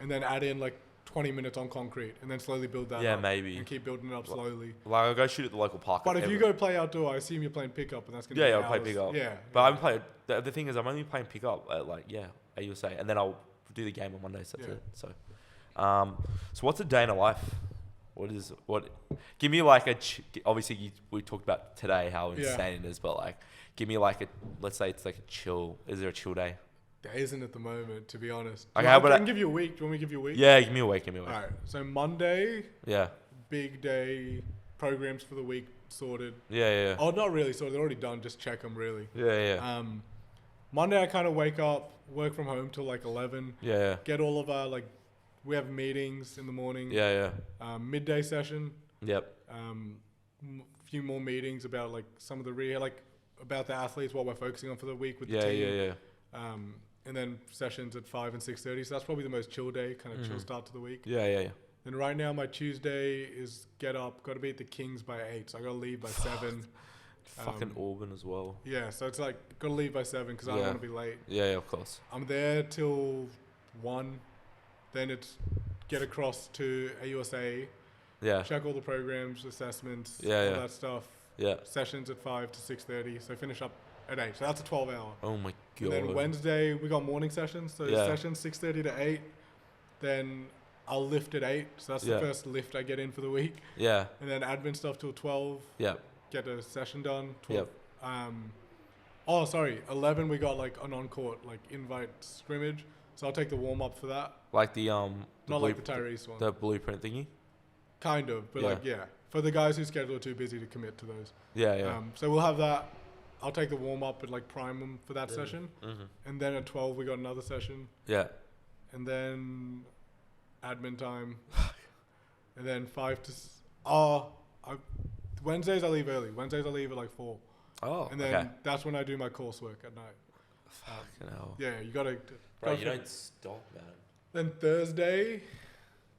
and then add in like 20 minutes on concrete, and then slowly build that Yeah, up. maybe. And keep building it up slowly. like I'll go shoot at the local park. But if you go play outdoor, I assume you're playing pickup, and that's gonna yeah, be yeah, I'll play hours. pickup. Yeah. But I'm playing. The thing is, I'm only playing pickup at like AUSA, and then I'll do the game on Monday. So that's Yeah. it. So what's a day in a life? What? Give me like obviously we talked about today how Yeah. insane it is, but like give me like let's say it's like a chill. Is there a chill day? There isn't at the moment, to be honest. Okay, I how about can give you a week. Do you want me to give you a week? Yeah, give me a week. Give me a week. All right. So Monday, Yeah. big day, programs for the week sorted. Yeah, yeah, Oh, not really sorted. They're already done. Just check them, really. yeah, yeah, Monday, I kind of wake up, work from home till like 11. yeah, yeah, Get all of our like, we have meetings in the morning. yeah, Midday session. yep, Few more meetings about like some of the about the athletes, what we're focusing on for the week with yeah, the team. yeah, yeah, And then sessions at 5 and 6:30. So that's probably the most chill day, kind of chill start to the week. yeah, yeah, yeah. And right now, my Tuesday is get up, got to be at the Kings by 8. So I got to leave by 7. Fucking Auburn as well. Yeah, so it's like, got to leave by 7 because I don't Yeah. want to be late. Yeah, yeah, of course. I'm there till 1. Then it's get across to AUSA, Yeah, check all the programs, assessments, Yeah, all yeah. that stuff. yeah. Sessions at 5 to 6:30. So finish up at 8. So that's a 12-hour. Oh my And god. then Wednesday, we got morning sessions. So Yeah. sessions 6:30 to 8. Then I'll lift at 8. So that's Yeah. the first lift I get in for the week. Yeah, And then admin stuff till 12. yeah, Get a session done. 12. 11 we got like an on-court like invite scrimmage. So I'll take the warm-up for that. like the Not like the Tyrese one. the blueprint thingy. Kind of, but for the guys whose schedule are too busy to commit to those. Yeah, yeah. So we'll have that. I'll take the warm-up and like prime them for that session. Mm-hmm. And then at 12 we got another session. Yeah. And then admin time. And then 5 to... Wednesdays I leave early. Wednesdays I leave at like 4. Oh, And then okay. that's when I do my coursework at night. Fucking hell. Yeah, you gotta... Bro, you don't stop, man. Then Thursday,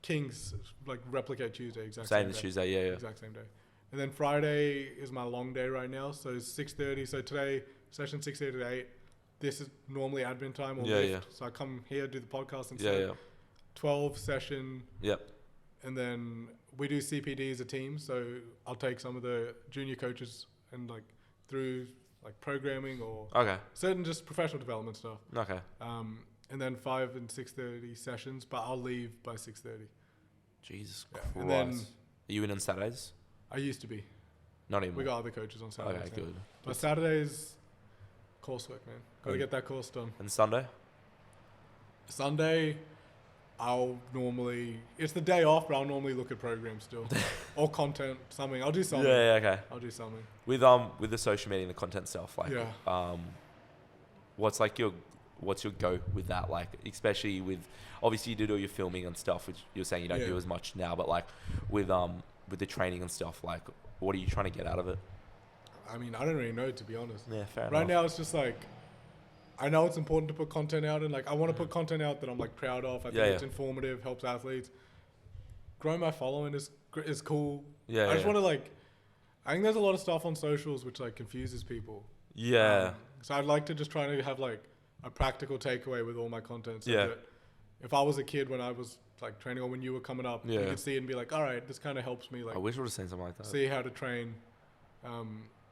Kings like replicate Tuesday, exact Same same as day. Tuesday, yeah, yeah. Exact same day. And then Friday is my long day right now, so it's 6:30. So today session 6:30 to 8. This is normally admin time or Yeah, lift. yeah. So I come here do the podcast Yeah, instead. yeah. 12 session, Yep. and then we do CPD as a team. So I'll take some of the junior coaches and like through like programming or Okay. certain just professional development stuff. Okay. And then 5 and 6:30 sessions, but I'll leave by 6:30. Jesus Yeah. Christ. And then Are you in on Saturdays? I used to be. Not anymore. We got other coaches on Saturdays. Okay, now. good. But Saturdays, coursework, man. Got to Good. get that course done. And Sunday? Sunday, I'll normally... It's the day off, but I'll normally look at programs still. Or content, something. I'll do something. Yeah, yeah, okay. I'll do something. With the social media and the content stuff, like Yeah. what's your go with that? Like, especially with, obviously you do all your filming and stuff, which you're saying you don't Yeah. do as much now, but like with the training and stuff, like what are you trying to get out of it? I mean, I don't really know, to be honest. Yeah, fair Right enough. now, it's just like... I know it's important to put content out, and like I want to put content out that I'm like proud of. I think it's informative, helps athletes. Growing my following is cool. Yeah, I just yeah. want to like... I think there's a lot of stuff on socials which like confuses people. Yeah. So I'd like to just try to have like a practical takeaway with all my content. So Yeah. that if I was a kid when I was like training or when you were coming up. Yeah. You could see it and be like, all right, this kind of helps me like I wish I would have seen something like that. see how to train.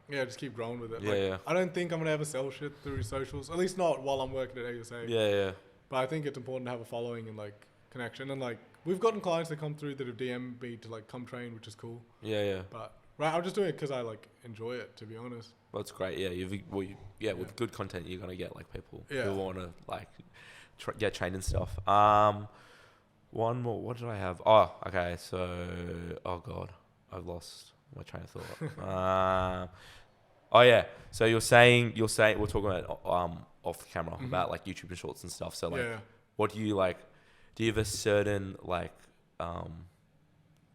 Just keep growing with it. Yeah, like, yeah. I don't think I'm gonna ever sell shit through socials. At least not while I'm working at AUSA. Yeah. But I think it's important to have a following and like connection. And like we've gotten clients that come through that have DM'd me to like come train, which is cool. Yeah. But right, I'm just doing it because I like enjoy it. To be honest. Well, that's great. Yeah, with good content, you're gonna get like people Yeah. who want to like get trained and stuff. One more. What did I have? Oh, okay. So, oh god, I've lost my train of thought. Oh yeah. So you're saying we're talking about off the camera about like YouTube and shorts and stuff. So like, what do you like? Do you have a certain like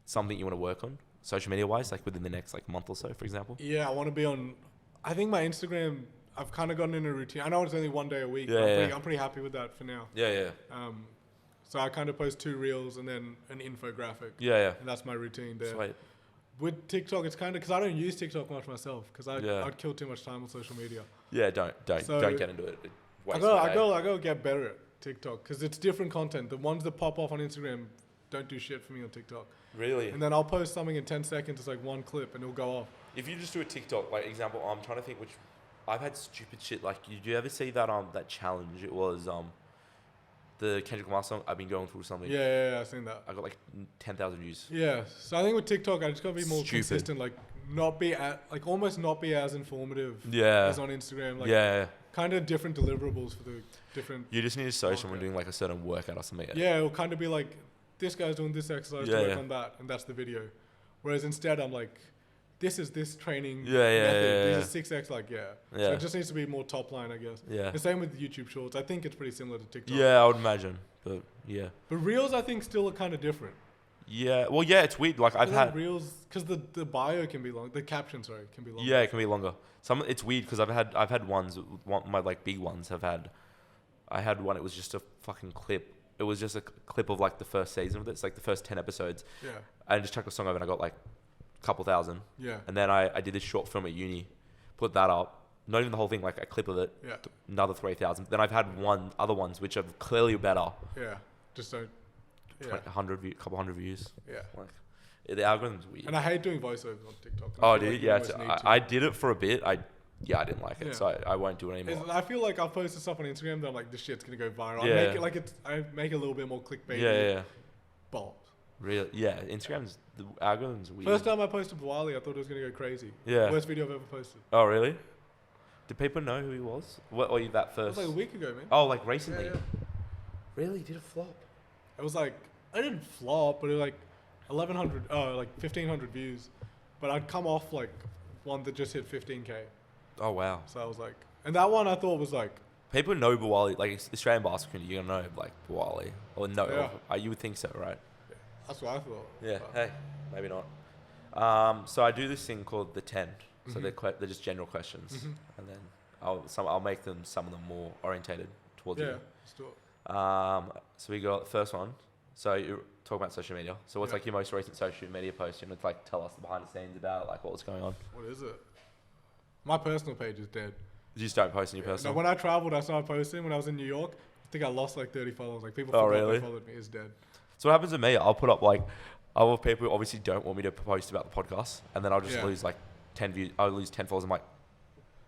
something you want to work on social media wise, like within the next like month or so, for example? Yeah, I want to be on. I think my Instagram. I've kind of gotten in a routine. I know it's only one day a week. Yeah, but I'm pretty happy with that for now. Yeah. So I kind of post 2 reels and then an infographic. Yeah. And that's my routine there. Sweet. With TikTok, it's kind of because I don't use TikTok much myself because Yeah. I'd kill too much time on social media. Yeah. Don't So, get into it. I gotta get better at TikTok because it's different content. The ones that pop off on Instagram don't do shit for me on TikTok. Really? And then I'll post something in 10 seconds. It's like one clip and it'll go off. If you just do a TikTok, like example, I'm trying to think which. I've had stupid shit. Like, did you ever see that that challenge? It was the Kendrick Lamar song. I've been going through something. Yeah, I've seen that. I got like 10,000 views. Yeah, so I think with TikTok, I just gotta be more Stupid. consistent. Like, almost not be as informative Yeah. as on Instagram. Like, Yeah. kind of different deliverables for the different. You just need to show someone Okay. doing like a certain workout or something. Yeah, it'll kind of be like this guy's doing this exercise to Yeah, work yeah. on that, and that's the video. Whereas instead, I'm like, this is this training. Yeah, method. yeah. These are 6x. Like, So Yeah. it just needs to be more top line, I guess. Yeah. The same with YouTube Shorts. I think it's pretty similar to TikTok. Yeah, I would imagine. But yeah. But Reels, I think, still are kind of different. Yeah. Well, yeah, it's weird. Like I've had. Reels because the bio can be long. The caption, sorry, can be long. Yeah, it can be longer. It's weird because I've had ones. My like big ones have had. I had one. It was just a fucking clip. It was just a clip of like the first season of it. It's like the first 10 episodes. Yeah. I just chucked a song over and I got like a couple thousand. Yeah. And then I did this short film at uni, put that up. Not even the whole thing, like a clip of it. Yeah. Another 3,000. Then I've had other ones which are clearly better. Yeah. Just don't. Yeah. Couple hundred views. Yeah. Like the algorithm's weird. And I hate doing voiceovers on TikTok. Oh, I feel dude, like you yeah. almost need to. I did it for a bit. I didn't like it, Yeah. so I won't do it anymore. I feel like I've posted stuff on Instagram that I'm like, this shit's gonna go viral. Yeah. I make it a little bit more clickbait. Yeah. Balls. Really? Yeah. the algorithm's weird. First time I posted Wally, I thought it was gonna go crazy. Yeah. Worst video I've ever posted. Oh, really? Did people know who he was? What? Or you that It first? was like a week ago, man. Oh, like recently? Yeah. Really? Did it flop? It was like I didn't flop, but it was like 1,500 views. But I'd come off like one that just hit 15K. Oh, wow. So I was like, and that one I thought was like, People know Bawali, like Australian basketball, you're going to know like Bawali. Or no, Yeah. you would think so, right? that's what I thought. Yeah. But- Hey, maybe not. So I do this thing called the 10. So Mhm. they're just general questions. Mhm. And then I'll make some of them more orientated towards Yeah, you. let's do it. So we got the first one. So you talk about social media. So what's Yeah. like your most recent social media post? You know, to like tell us the behind the scenes about like what was going on. What is it? My personal page is dead. You just don't post in your No, personal. when I traveled, I started posting. When I was in New York, I think I lost like 30 followers. Like people Oh, forgot really? they followed me. It's dead. So what happens to me? I'll put up like other people who obviously don't want me to post about the podcast, and then I'll just Yeah. lose like 10 views. I'll lose 10 followers. I'm like,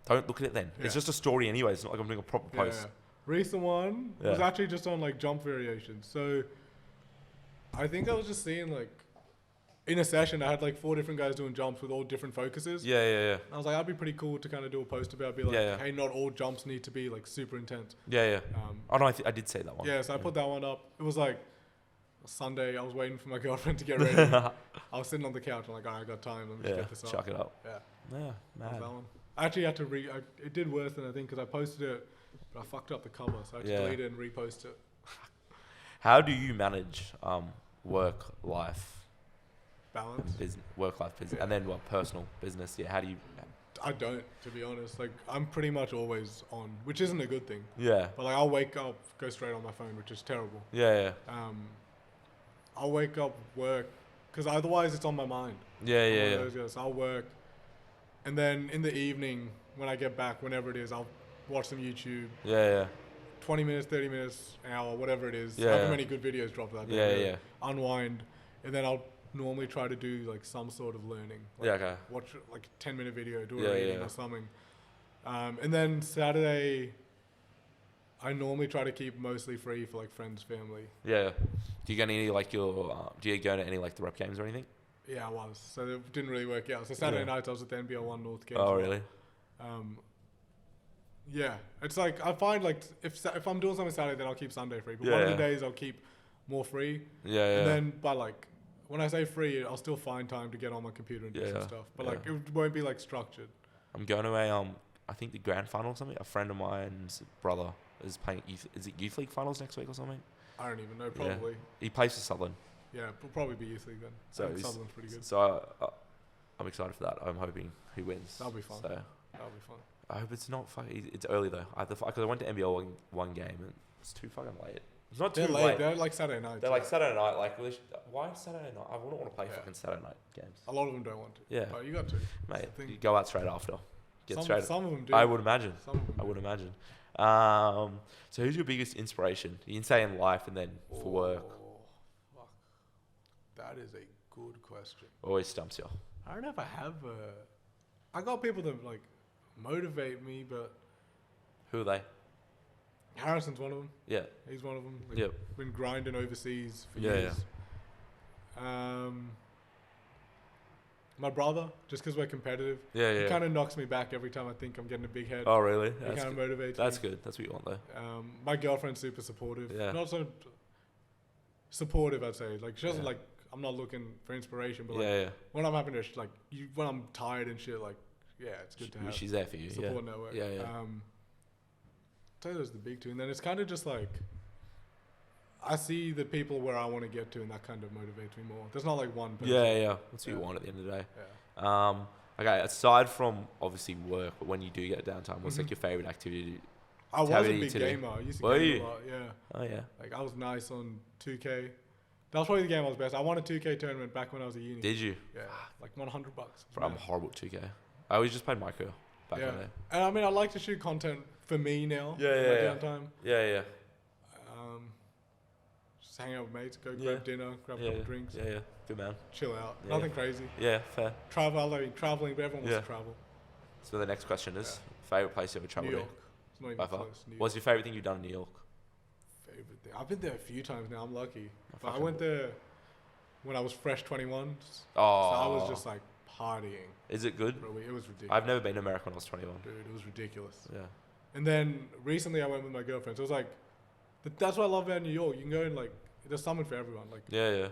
don't look at it then. Yeah. It's just a story anyway. It's not like I'm doing a proper post. Yeah. Recent one was Yeah. actually just on like jump variations. So I think I was just seeing like in a session, I had like 4 different guys doing jumps with all different focuses. Yeah. I was like, that'd be pretty cool to kind of do a post about, be like, Yeah. hey, not all jumps need to be like super intense. Yeah. Um, Oh no, I did say that one. yeah, so I put that one up. It was like a Sunday. I was waiting for my girlfriend to get ready. I was sitting on the couch. I'm like, all right, I got time. Let me just Yeah, get this up. chuck it up. Yeah, Yeah, that was man. that one. I actually had to it did worse than I think because I posted it, but I fucked up the cover, so I had to Yeah. delete it and repost it. How do you manage work life, Balance. work life business, Yeah. and then what personal business? Yeah, how do you? I don't, to be honest. Like, I'm pretty much always on, which isn't a good thing. Yeah, But like, I'll wake up, go straight on my phone, which is terrible. yeah. I'll wake up, work, because otherwise it's on my mind. Yeah, I'm one yeah, of yeah. those guys. I'll work, and then in the evening when I get back, whenever it is, I'll watch some YouTube, Yeah, yeah. 20 minutes, 30 minutes, an hour, whatever it is. Yeah. However many good videos drop that day. Yeah. Unwind, and then I'll normally try to do like some sort of learning. Like Yeah, okay. Watch like a 10-minute video, do Yeah, a reading yeah. or something. And then Saturday, I normally try to keep mostly free for like friends, family. Yeah. Do you go to any like do you go to any like the rep games or anything? Yeah, I was. So it didn't really work out. So Saturday nights I was at the NBL 1 North games. Oh, really? Yeah, it's like I find like if I'm doing something Saturday, then I'll keep Sunday free. But Yeah, one of the yeah. days I'll keep more free. Yeah, And then by like when I say free, I'll still find time to get on my computer and do some Yeah, stuff. But yeah. like it won't be like structured. I'm going to a I think the grand final or something. A friend of mine's brother is playing is it youth league finals next week or something? I don't even know. Yeah. Probably. He plays for Southern. Yeah, it'll probably be youth league then. So I think he's- Sutherland's pretty good. So I'm excited for that. I'm hoping he wins. That'll be fun. So That'll be fun. I hope it's not fucking. It's early though. Because I went to NBL one game and it's too fucking late. It's not too They're late. late. They're like Saturday night. They're like Saturday night. Like, why Saturday night? I wouldn't want to play Yeah. fucking Saturday night games. A lot of them don't want to. Yeah. But you got to. That's Mate, the thing. you go out straight after. Get straight. Some of them do. I would imagine. Some of them I do. would imagine. So who's your biggest inspiration? You can say in life and then for work. Oh, fuck. That is a good question. Always stumps you. I don't know if I have I got people that like motivate me, but Who are they? Harrison's one of them. Yeah. He's one of them. Like, Yep. Been grinding overseas for Yeah, years. My brother, just because we're competitive, Yeah, he yeah. kind of knocks me back every time I think I'm getting a big head. Oh, really? He That's kind of good. motivates That's me. good. That's what you want though. My girlfriend's super supportive. Yeah. Not so supportive, I'd say. Like she doesn't Yeah. like. I'm not looking for inspiration, but Yeah, like yeah. when I'm having to when I'm tired and shit, like yeah, it's good to have She's there for you. support Yeah. network. Yeah, yeah. So those are the big two, and then it's kind of just like I see the people where I want to get to, and that kind of motivates me more. There's not like one person. Yeah, yeah. That's what you Yeah. want at the end of the day. Yeah. Okay, aside from obviously work, but when you do get downtime, what's Mhm. like your favorite activity? I was a Activity big today. gamer. I used to Were game you? a lot. Yeah. Oh yeah. Like I was nice on 2K. That was probably the game I was best. I won a 2K tournament back when I was at uni. Did you? Yeah, like $100. Bro, I'm horrible at 2K. I always just played micro back Yeah, in the day. and I mean I like to shoot content for me now. Yeah, in yeah, my yeah. downtime. Yeah, yeah. Just hang out with mates, go Yeah. grab dinner, grab a Yeah, couple yeah. drinks, Yeah, yeah. Good man. chill out. Yeah. Nothing crazy. Yeah, fair. Travel, I mean traveling, but everyone wants Yeah. to travel. So the next question is favorite place you ever New traveled York. to? It's not even By far. close. New What's your favorite thing you've done in New York? favorite thing? I've been there a few times now. I'm lucky. But I fucking- went there when I was fresh 21. So Oh, I was just like partying. Is it good? Bro, it was ridiculous. I've never been to America when I was 21. Dude, it was ridiculous. Yeah. And then recently I went with my girlfriend. So it was like, that's what I love about New York. You can go and like, there's something for everyone. Like Yeah, yeah.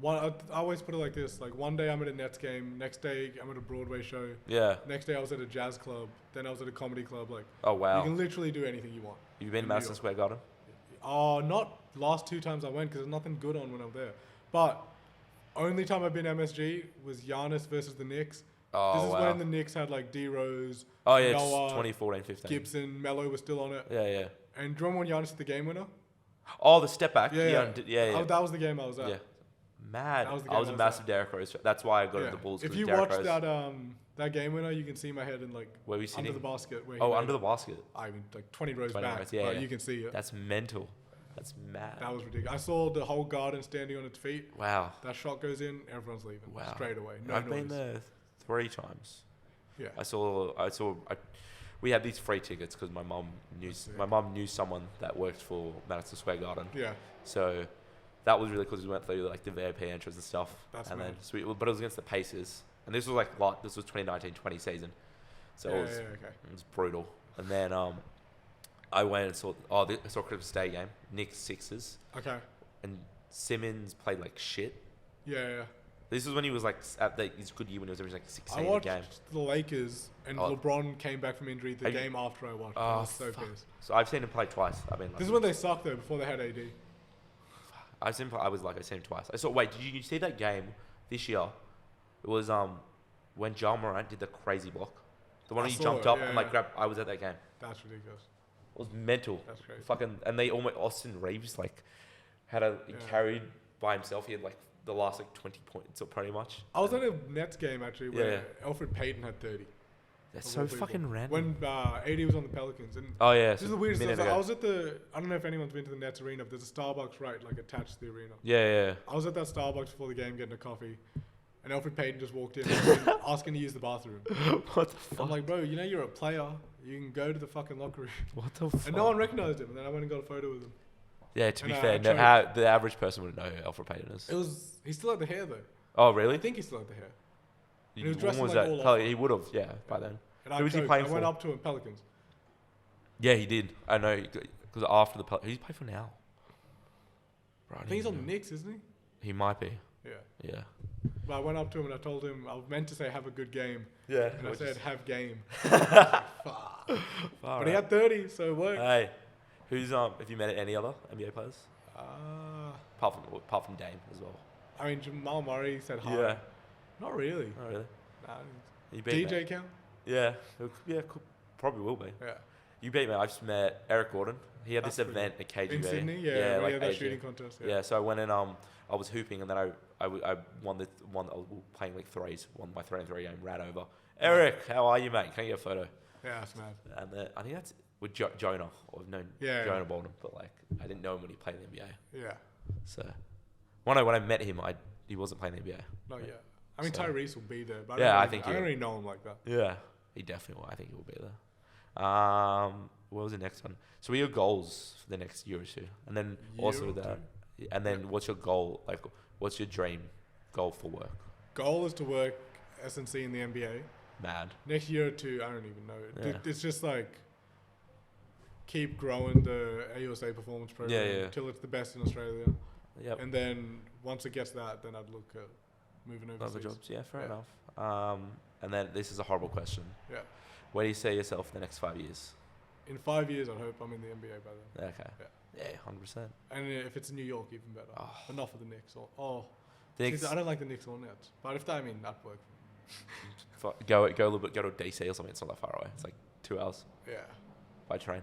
I always put it like this. Like one day I'm at a Nets game. Next day I'm at a Broadway show. Yeah. Next day I was at a jazz club. Then I was at a comedy club. Like Oh you wow. can literally do anything you want. You've been to in New Madison York. Square Garden? Oh, not last 2 times I went because there's nothing good on when I'm there. But only time I've been MSG was Giannis versus the Knicks. Oh This is wow. when the Knicks had like D Rose, Oh yeah, it's Noah, 2014, 15. Gibson, Melo was still on it. Yeah, yeah. And do you remember when Giannis hit the game winner? Oh, the step back. Yeah, Yeah, yeah. yeah. Oh, that was the game I was at. Yeah. Mad. That was the I game was I a was massive at. Derrick Rose. That's why I got Yeah. into the Bulls. If 'cause you Derrick watch Rose. that game winner, you can see my head in like Where we under sitting? the basket. Where he Oh, made- under the basket. I mean, like 20 rows 20 back. rows, yeah, but yeah. you can see it. That's mental. That's mad. That was ridiculous. I saw the whole garden standing on its feet. Wow. That shot goes in, everyone's leaving Wow. straight away. No I've noise. been there 3 times. Yeah. We had these free tickets because my mum sick. knew someone that worked for Madison Square Garden. Yeah. So that was really cool. 'Cause we went through like the VIP entrance and stuff. That's and mad. then but it was against the Pacers, and this was this was 2019-20 season, so yeah, it was okay. it was brutal. And then I went and saw I saw Christmas Day game, Knicks Sixers, Okay. and Simmons played like shit. Yeah. This was when he was like at his good year when he was averaging like 16 I a watched game. the Lakers, and Oh. LeBron came back from injury the Have you- game after I watched. I Oh, was so fuck. pissed. So I've seen him play twice. I mean, like, This is when they sucked though, before they had AD. I've seen him twice. I saw. Wait, did you see that game this year? It was when Jamal Morant did the crazy block, the one I where he saw jumped it, up yeah, and like yeah. grabbed. I was at that game. That's ridiculous. It was mental. That's crazy. Fucking, and they almost Austin Reeves like he carried by himself. He had like the last like 20 points or pretty much. I was at a Nets game actually where Yeah. Alfred Payton had 30. That's of so all people. fucking random. When AD was on the Pelicans, and Oh yeah. this so is the weirdest minute stuff. So I ago. was at the. I don't know if anyone's been to the Nets arena, but there's a Starbucks right like attached to the arena. Yeah. I was at that Starbucks before the game getting a coffee, and Alfred Payton just walked in asking to use the bathroom. What the fuck? I'm like, bro, you know you're a player. You can go to the fucking locker room. What the fuck? And no one recognized him. And then I went and got a photo with him. Yeah, to be And, fair, I no, tried- how, the average person wouldn't know who Alfred Payton is. He still had the hair though. Oh, really? I think he still had the hair. You- he was when dressed in, was like, that? all Probably off. he would have, yeah, by then. And Who was he joked, playing I went for? up to him, Pelicans. Yeah, he did. I know, because after the who's he play for now? Bro, I think he's on the Knicks, isn't he? He might be. Yeah. Yeah. But I went up to him and I told him I was meant to say have a good game, Yeah. and I said have game. Fuck. But But he had 30, so it worked. Hey, who's have you met any other NBA players apart from Dame as well? I mean, Jamal Murray said hi. Yeah. Not really. Not really. Nah, You beat DJ me. count? Yeah. Probably will be. Yeah. You beat me. I just met Eric Gordon. He had That's this pretty event at KGB. In Sydney? Yeah, like that Asia. shooting contest. Yeah. So I went in. I was hooping, and then I won the one. I was playing like threes. Won my 3-on-3 game. Ran over. Eric, how are you, mate? Can I get a photo? Yeah, that's mad. And then, I think that's with Jonah. I've known Yeah, Jonah yeah. Bolden, but like I didn't know him when he played in the NBA. Yeah. So when I met him, he wasn't playing in the NBA. Not yet. I mean, So- Tyrese will be there, but Yeah, I I think don't he really know him like that. Yeah, he definitely will. I think he will be there. What was the next one? So what are your goals for the next year or two? And then also Year or that, and then what's your goal? Like, what's your dream goal for work? Goal is to work SNC in the NBA. Mad. Next year or two, I don't even know. Yeah. It's just like keep growing the AUSA performance program Yeah. until it's the best in Australia. Yep. And then once it gets that, then I'd look at moving overseas. Other jobs. Yeah, fair Yeah. enough. And then this is a horrible question. Yeah. Where do you see yourself in the next 5 years? In 5 years, I hope I'm in the NBA by then. Okay. Yeah. Yeah, 100%. And if it's New York, even better. Oh. But not for the Knicks. The next, I don't like the Knicks or Nets. But if that'd work. go a little bit. Go to DC or something. It's not that far away. It's like 2 hours Yeah. by train.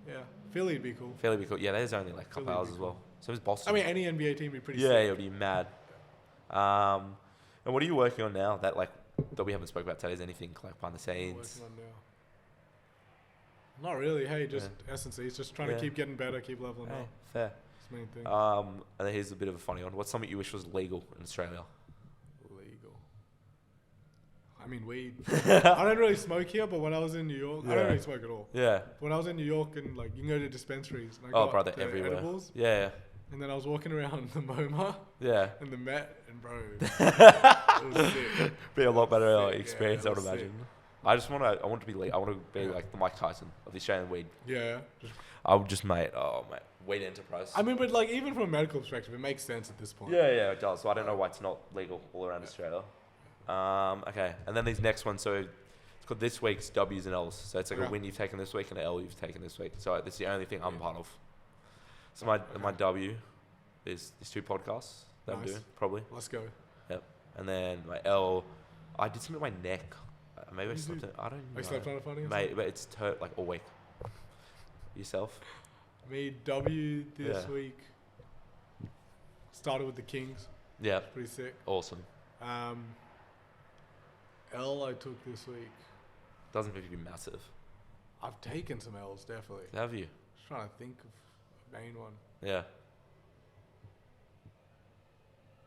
Yeah. Philly'd be cool. Fairly be cool. Yeah, there's only like a couple Philly would hours be as well. So is Boston. I mean, any NBA team would be pretty yeah, sick. it would be mad. And what are you working on now that we haven't spoke about today? Is anything like behind the I'm scenes? working on now. Not really. Hey, just S&C. It's just trying Yeah. to keep getting better, keep leveling Hey, up. fair. That's the main thing. And then here's a bit of a funny one. What's something you wish was legal in Australia? Legal. I mean, weed. I don't really smoke here, but when I was in New York, I Yeah. don't really smoke at all. Yeah. But when I was in New York and like you can go to dispensaries. And I Oh, got brother, the everywhere. edibles, Yeah. and then I was walking around the MoMA Yeah. and the Met, and bro, it was sick. Be a lot better Sick, experience, yeah, I it would was sick. imagine. I want to be I want to be like the Mike Tyson of the Australian weed. Yeah. Just, I would just mate, weed enterprise. I mean, but like even from a medical perspective, it makes sense at this point. Yeah, it does. So I don't know why it's not legal all around Australia. Okay, and then these next ones. So it's called this week's W's and L's. So it's like a Okay. win you've taken this week and an L you've taken this week. So this is the only thing I'm part of. So my W is these 2 podcasts that I'm Nice. doing probably. Let's go. Yep. And then my L, I did something with my neck. Maybe I You slept. did? I don't know. I slept on a funny. Or Mate, but it's hurt like all week. Yourself? something? Me W this Yeah. week. Started with the Kings. Yeah. Pretty sick. Awesome. L I took this week. Doesn't have to be massive. I've taken some L's definitely. Have you? Just trying to think of a main one. Yeah.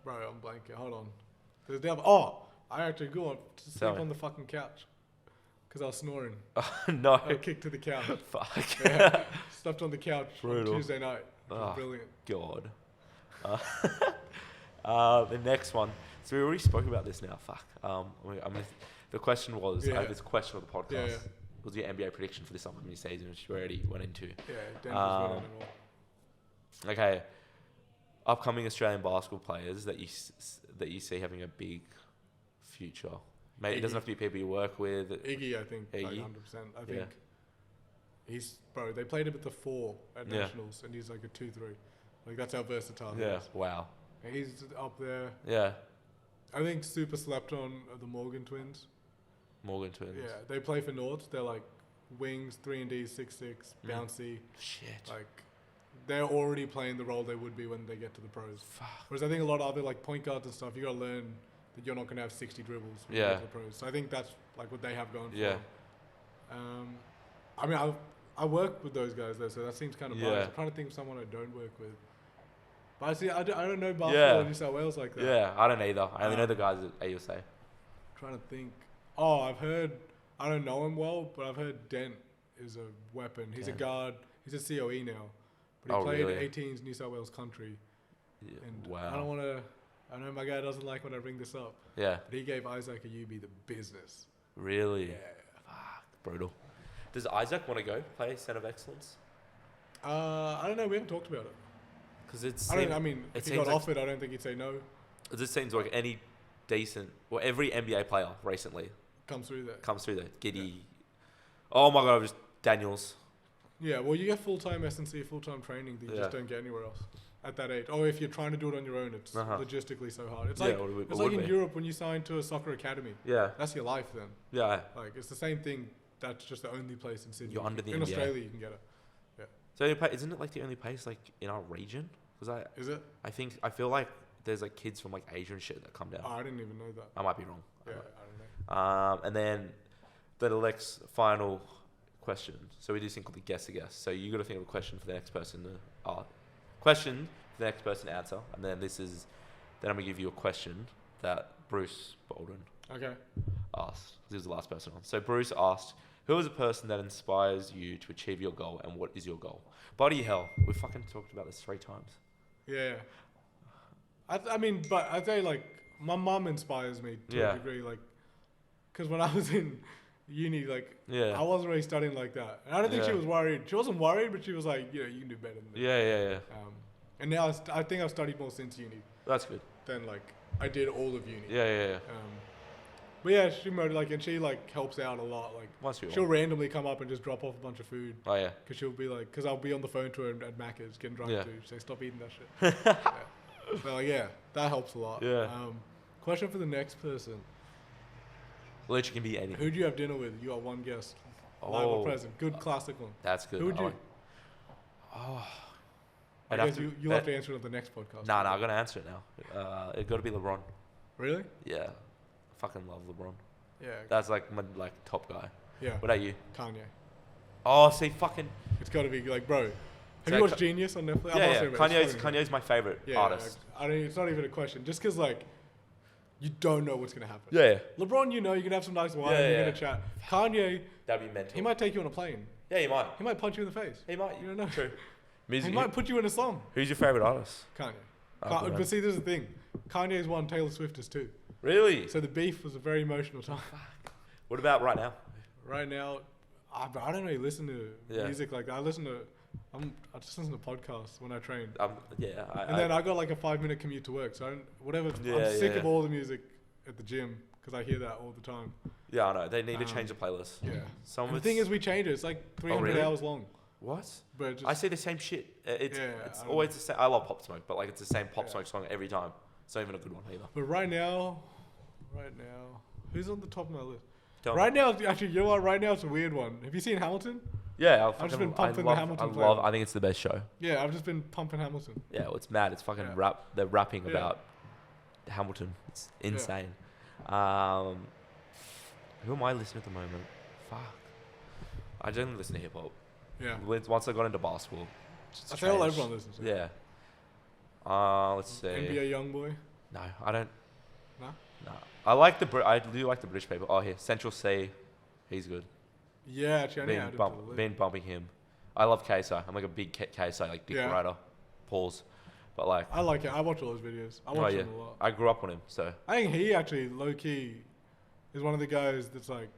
Bro, I'm blanking. Hold on. There's the other. Oh, I actually go on to Tell sleep me. on the fucking couch because I was snoring. No. I got kicked to the couch. Fuck. Yeah, slept on the couch Brutal. on Tuesday night. It was Ah. brilliant. God. The next one. So we already spoke about this now. Fuck. The question was, Yeah. this question of the podcast Yeah, yeah. was your NBA prediction for this upcoming season, which we already went into. Yeah, Denver's winning it all. Okay. Upcoming Australian basketball players that you see having a big future. Mate, it doesn't Iggy. have to be people you work with. Iggy, I think, like Iggy? 100%. I think Yeah. he's bro. They played him at the 4 at Yeah. nationals, and he's like a 2-3. Like that's how versatile he Yeah. is. Wow. And he's up there. Yeah. I think super slept on are the Morgan twins. Morgan Twins. Yeah, they play for North. They're like wings, 3-and-D, 6'6", bouncy. Shit. Like they're already playing the role they would be when they get to the pros. Fuck. Whereas I think a lot of other like point guards and stuff, you got to learn that you're not going to have 60 dribbles when you Yeah. get to the pros. So I think that's like what they have going for Yeah. them. I mean, I work with those guys though, so that seems kind of Yeah. biased. I'm trying to think of someone I don't work with. But I see, I don't know basketball Yeah. in New South Wales like that. Yeah, I don't either. I only know the guys at AUSA. Trying to think. Oh, I've heard. I don't know him well, but I've heard Dent is a weapon. He's a Dent. guard. He's a COE now, but he Oh, played really? 18s New South Wales country. Yeah. And Wow. I don't want to. I know my guy doesn't like when I bring this up, Yeah. but he gave Isaac a UB the business. Really? Yeah. Fuck, brutal. Does Isaac want to go play Centre of Excellence? I don't know. We haven't talked about it. Because it's. I mean, it if he seems got like- offered, I don't think he'd say no. It just seems like any decent, well, every NBA player recently Comes through there. comes through there. Giddy. Oh my god, just Daniels. Yeah, well, you get full-time S&C, full-time training that you Yeah. just don't get anywhere else at that age. Or if you're trying to do it on your own, it's Uh-huh. logistically so hard. It's Yeah, like it would- it's it like would in be. Europe when you sign to a soccer academy. Yeah. That's your life then. Yeah. Like it's the same thing. That's just the only place in Sydney. You're under the in NBA. Australia, you can get it. So isn't it like the only place like in our region? Because Is it? I feel like there's like kids from like Asia and shit that come down. Oh, I didn't even know that. I might be wrong. Yeah, I don't know. And then the next final question. So we do think of the guess. So you got to think of a question for the next person to question for the next person to answer, and then then I'm gonna give you a question that Bruce Bolden Okay. asked. This is the last person on. So Bruce asked, "Who is a person that inspires you to achieve your goal, and what is your goal?" Bloody hell, we fucking talked about this 3 times. Yeah. I mean, but I'd say like my mum inspires me to Yeah. a degree, like, because when I was in uni, like, Yeah. I wasn't really studying like that, and I don't think she Yeah. was worried. She wasn't worried, but she was like, you can do better than this. Yeah. And now I think I've studied more since uni That's good. than like I did all of uni. Yeah. But yeah, she and she like helps out a lot. Like Once you she'll randomly come up and just drop off a bunch of food. Oh yeah. Because she'll be like, because I'll be on the phone to her at Macca's getting drunk Yeah. too. She'll say, stop eating that shit. Yeah. So yeah, that helps a lot. Yeah. Question for the next person. Literally can be anything. Who do you have dinner with? You got one guest. Live Oh. or present. Good classic one. That's good. Who would I you? like- Oh. I I'd have guess to- you'll have to answer it on the next podcast. Nah, I'm gonna answer it now. It got to be LeBron. Really? Yeah, I fucking love LeBron. Yeah. That's like my top guy. Yeah. What about you? Kanye. Oh, see, fucking It's got to be like, bro. Have So you watched Ka- Genius on Netflix? I'm yeah. not saying about it. It's funny. Kanye's my favorite Yeah, artist. I don't. It's not even a question. Just because like, you don't know what's gonna happen. Yeah, LeBron, you can have some nice wine. Yeah, You're yeah. gonna chat. Kanye, that'd be mental. he might take you on a plane. Yeah, he might. He might punch you in the face. He might. You don't know. True. He Music. might put you in a song. Who's your favorite artist? Kanye. Oh, good one. But see, there's the thing. Kanye's one, Taylor Swift is two. Really? So the beef was a very emotional time. What about right now? Right now, I don't really listen to Yeah. music like that. I just listen to podcasts when I train. Yeah. And then I got like a 5-minute commute to work. So I'm sick of all the music at the gym because I hear that all the time. yeah, I know. They need to change the playlist. Yeah. Some And of the thing it's- is, we change it. It's like 300 really? hours long. What? But just, I say the same shit. It's Yeah, it's I don't always the same. I love Pop Smoke, but like it's the same Pop Yeah. Smoke song every time. It's not even a good one either. but right now, who's on the top of my list? Tell me. Right now, actually, you know what? Right now, it's a weird one. Have you seen Hamilton? Yeah, I've just been pumping the I love, Hamilton I love. playlist. I think it's the best show. Yeah, I've just been pumping Hamilton. Yeah, well, it's mad. It's fucking Yeah. rap. They're rapping Yeah. about Hamilton. It's insane. Who am I listening to at the moment? Fuck. I generally listen to hip hop. Yeah. Once I got into basketball, it's I say all changed. everyone listens to. Yeah. Let's see. NBA YoungBoy. No, I don't. No? No. I do like the British people. Oh, here, Central C. He's good. Yeah, actually, I need to add it to the list. Been bumping him. I love KSI. I'm like a big KSI, like Dick Yeah. Ryder. Pause. But like, I like it. I watch all his videos. I oh watch yeah, him a lot. I grew up on him. So I think he actually, low key, is one of the guys that's like,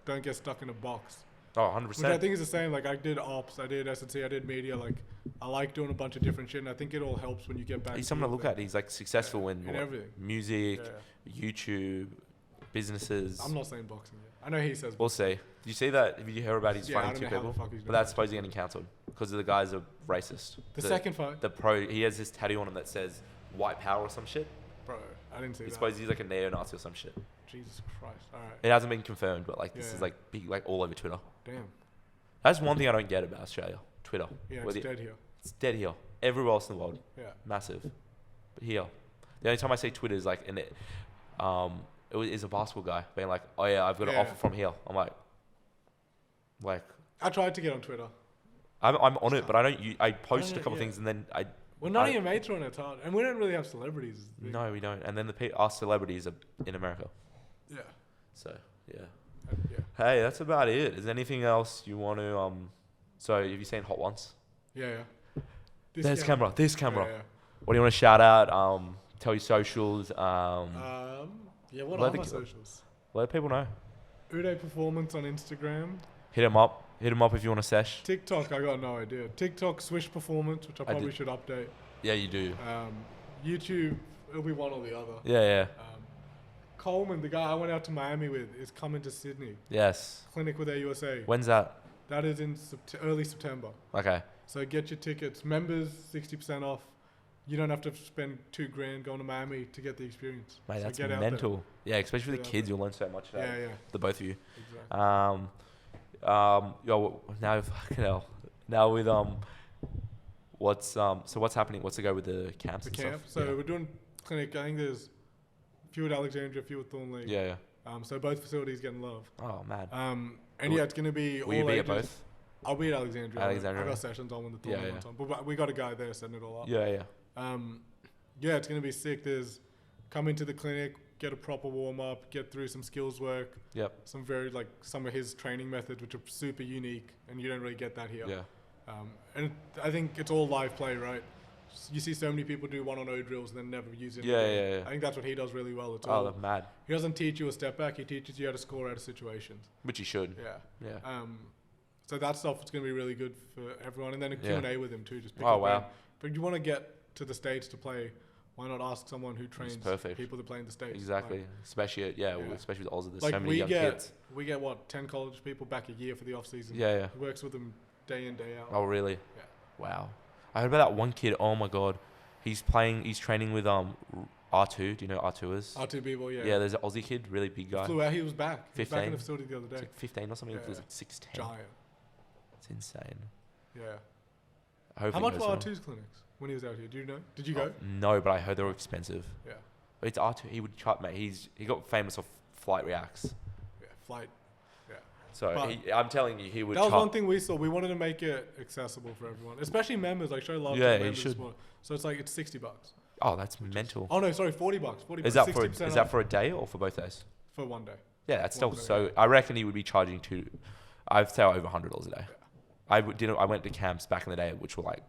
don't get stuck in a box. oh, 100%. Which I think is the same. Like I did ops, I did S&C, I did media. Like I like doing a bunch of different shit, and I think it all helps when you get back. He's someone to look at. He's like successful in in everything. music, Yeah. YouTube, businesses. I'm not saying boxing yet. I know he says. We'll see. Did you see that? Have you heard about he's Yeah, I fighting don't two know how the people? fuck he's But gonna that's fight supposedly getting cancelled because the guys are racist. The second fight, He has this tattoo on him that says white power or some shit. bro. I didn't see He's that. supposed he's like a neo-Nazi or some shit. Jesus Christ! All right. It hasn't been confirmed, but like this Yeah. is like big, like all over Twitter. Damn. That's one thing I don't get about Australia. Twitter. Yeah, Where it's the- dead here. It's dead here. Everywhere else in the world, Yeah. massive. But here, the only time I see Twitter is like is a basketball guy being like, "Oh yeah, I've got an Yeah. offer from here." I'm like, Like, I tried to get on Twitter. I'm on it, but I don't. I post a know, couple yeah. things and then I. Well, none of your mates are on it, it's hard. And we don't really have celebrities. No, we don't. And then our celebrities are in America. Yeah. So yeah. Yeah. Hey, that's about it. Is there anything else you want to So have you seen Hot Ones? Yeah. This camera. Yeah. What do you want to shout out? Tell your socials. Yeah, what let are the my ki- socials? Let people know. Uday Performance on Instagram. Hit him up. Hit him up if you want to sesh. TikTok, I got no idea. TikTok, Swish Performance, which I probably did. should update. Yeah, you do. YouTube, it'll be one or the other. Yeah. Coleman, the guy I went out to Miami with, is coming to Sydney. Yes. Clinic with AUSA. When's that? That is in early September. Okay. So get your tickets. Members, 60% off. You don't have to spend $2,000 going to Miami to get the experience. Mate, So that's get out mental. Yeah, especially for Get the out kids, you'll learn so much. Yeah. The both of you. Exactly. Yo, now fucking hell. Now with what's happening? What's the go with the camps? The and camp. Stuff? So we're doing clinic. I think there's a few at Alexandria, a few at Thornley. Yeah. So both facilities getting love. Oh man. And yeah, it's going to be Will you all be ages. at both? I'll be at Alexandria. Alexandria. I got sessions on when the Thornley one's on. But we got a guy there setting it all up. Yeah. Yeah, it's going to be sick. There's come into the clinic, get a proper warm up, get through some skills work. Yep. Some of his training methods, which are super unique, and you don't really get that here. Yeah. And I think it's all live play, right? You see so many people do 1-on-0 drills and then never use it. Yeah. I think that's what he does really well. It's Oh, all, they're mad. he doesn't teach you a step back. He teaches you how to score out of situations. Which you should. Yeah. Yeah. So that stuff is going to be really good for everyone. And then a Q&A with him too. Just pick Oh, his brain. wow. But if you want to get to the States to play, why not ask someone who trains perfect. people that play in the States? Exactly. Like, Especially especially with Oz, there's like so many we young get kids. 10 college people back a year for the off season. Yeah. He works with them day in, day out. Oh really? Yeah. Wow. I heard about that one kid. Oh my god. He's training with R2. Do you know who R2 is? R2 people, yeah. Yeah, there's an Aussie kid, really big guy. Flew out, he was back. He was back in 15? the facility the other day. It's like 15 or something. Yeah. It was like 6'10". Giant. It's insane. Yeah. I hope How he much goes were well. R2's clinics when he was out here? Do you know? Did you go? No, but I heard they were expensive. Yeah. But it's R2. He would chart, mate. He got famous off flight reacts. Yeah. Flight. Yeah. So But I'm telling you, he would. That was one thing we saw. We wanted to make it accessible for everyone, especially members. Like show love to Yeah, you members. should. So it's like it's $60. Oh, that's mental. Oh no, sorry, $40. $40. Is that 60% for a day or for both days? for one day? Yeah, that's still One day. so. I reckon he would be charging I'd say over $100 a day. I went to camps back in the day, which were like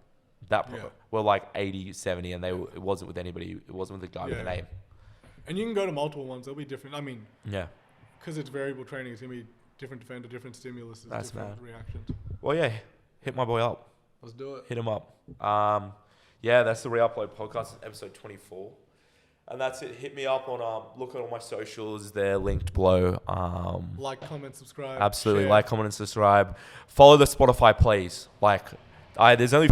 that. Yeah. Were like 80, 70, and it wasn't with anybody. It wasn't with a guy with a Yeah. name. And you can go to multiple ones. They'll be different. I mean, Yeah. because it's variable training, it's gonna be different defender, different stimulus, That's different reactions. Well, yeah. Hit my boy up. Let's do it. Hit him up. Yeah, that's the Reupload podcast, episode 24. And that's it. Hit me up on look at all my socials. They're linked below. Like, comment, subscribe. Absolutely. share. Like, comment, and subscribe. Follow the Spotify, please. There's only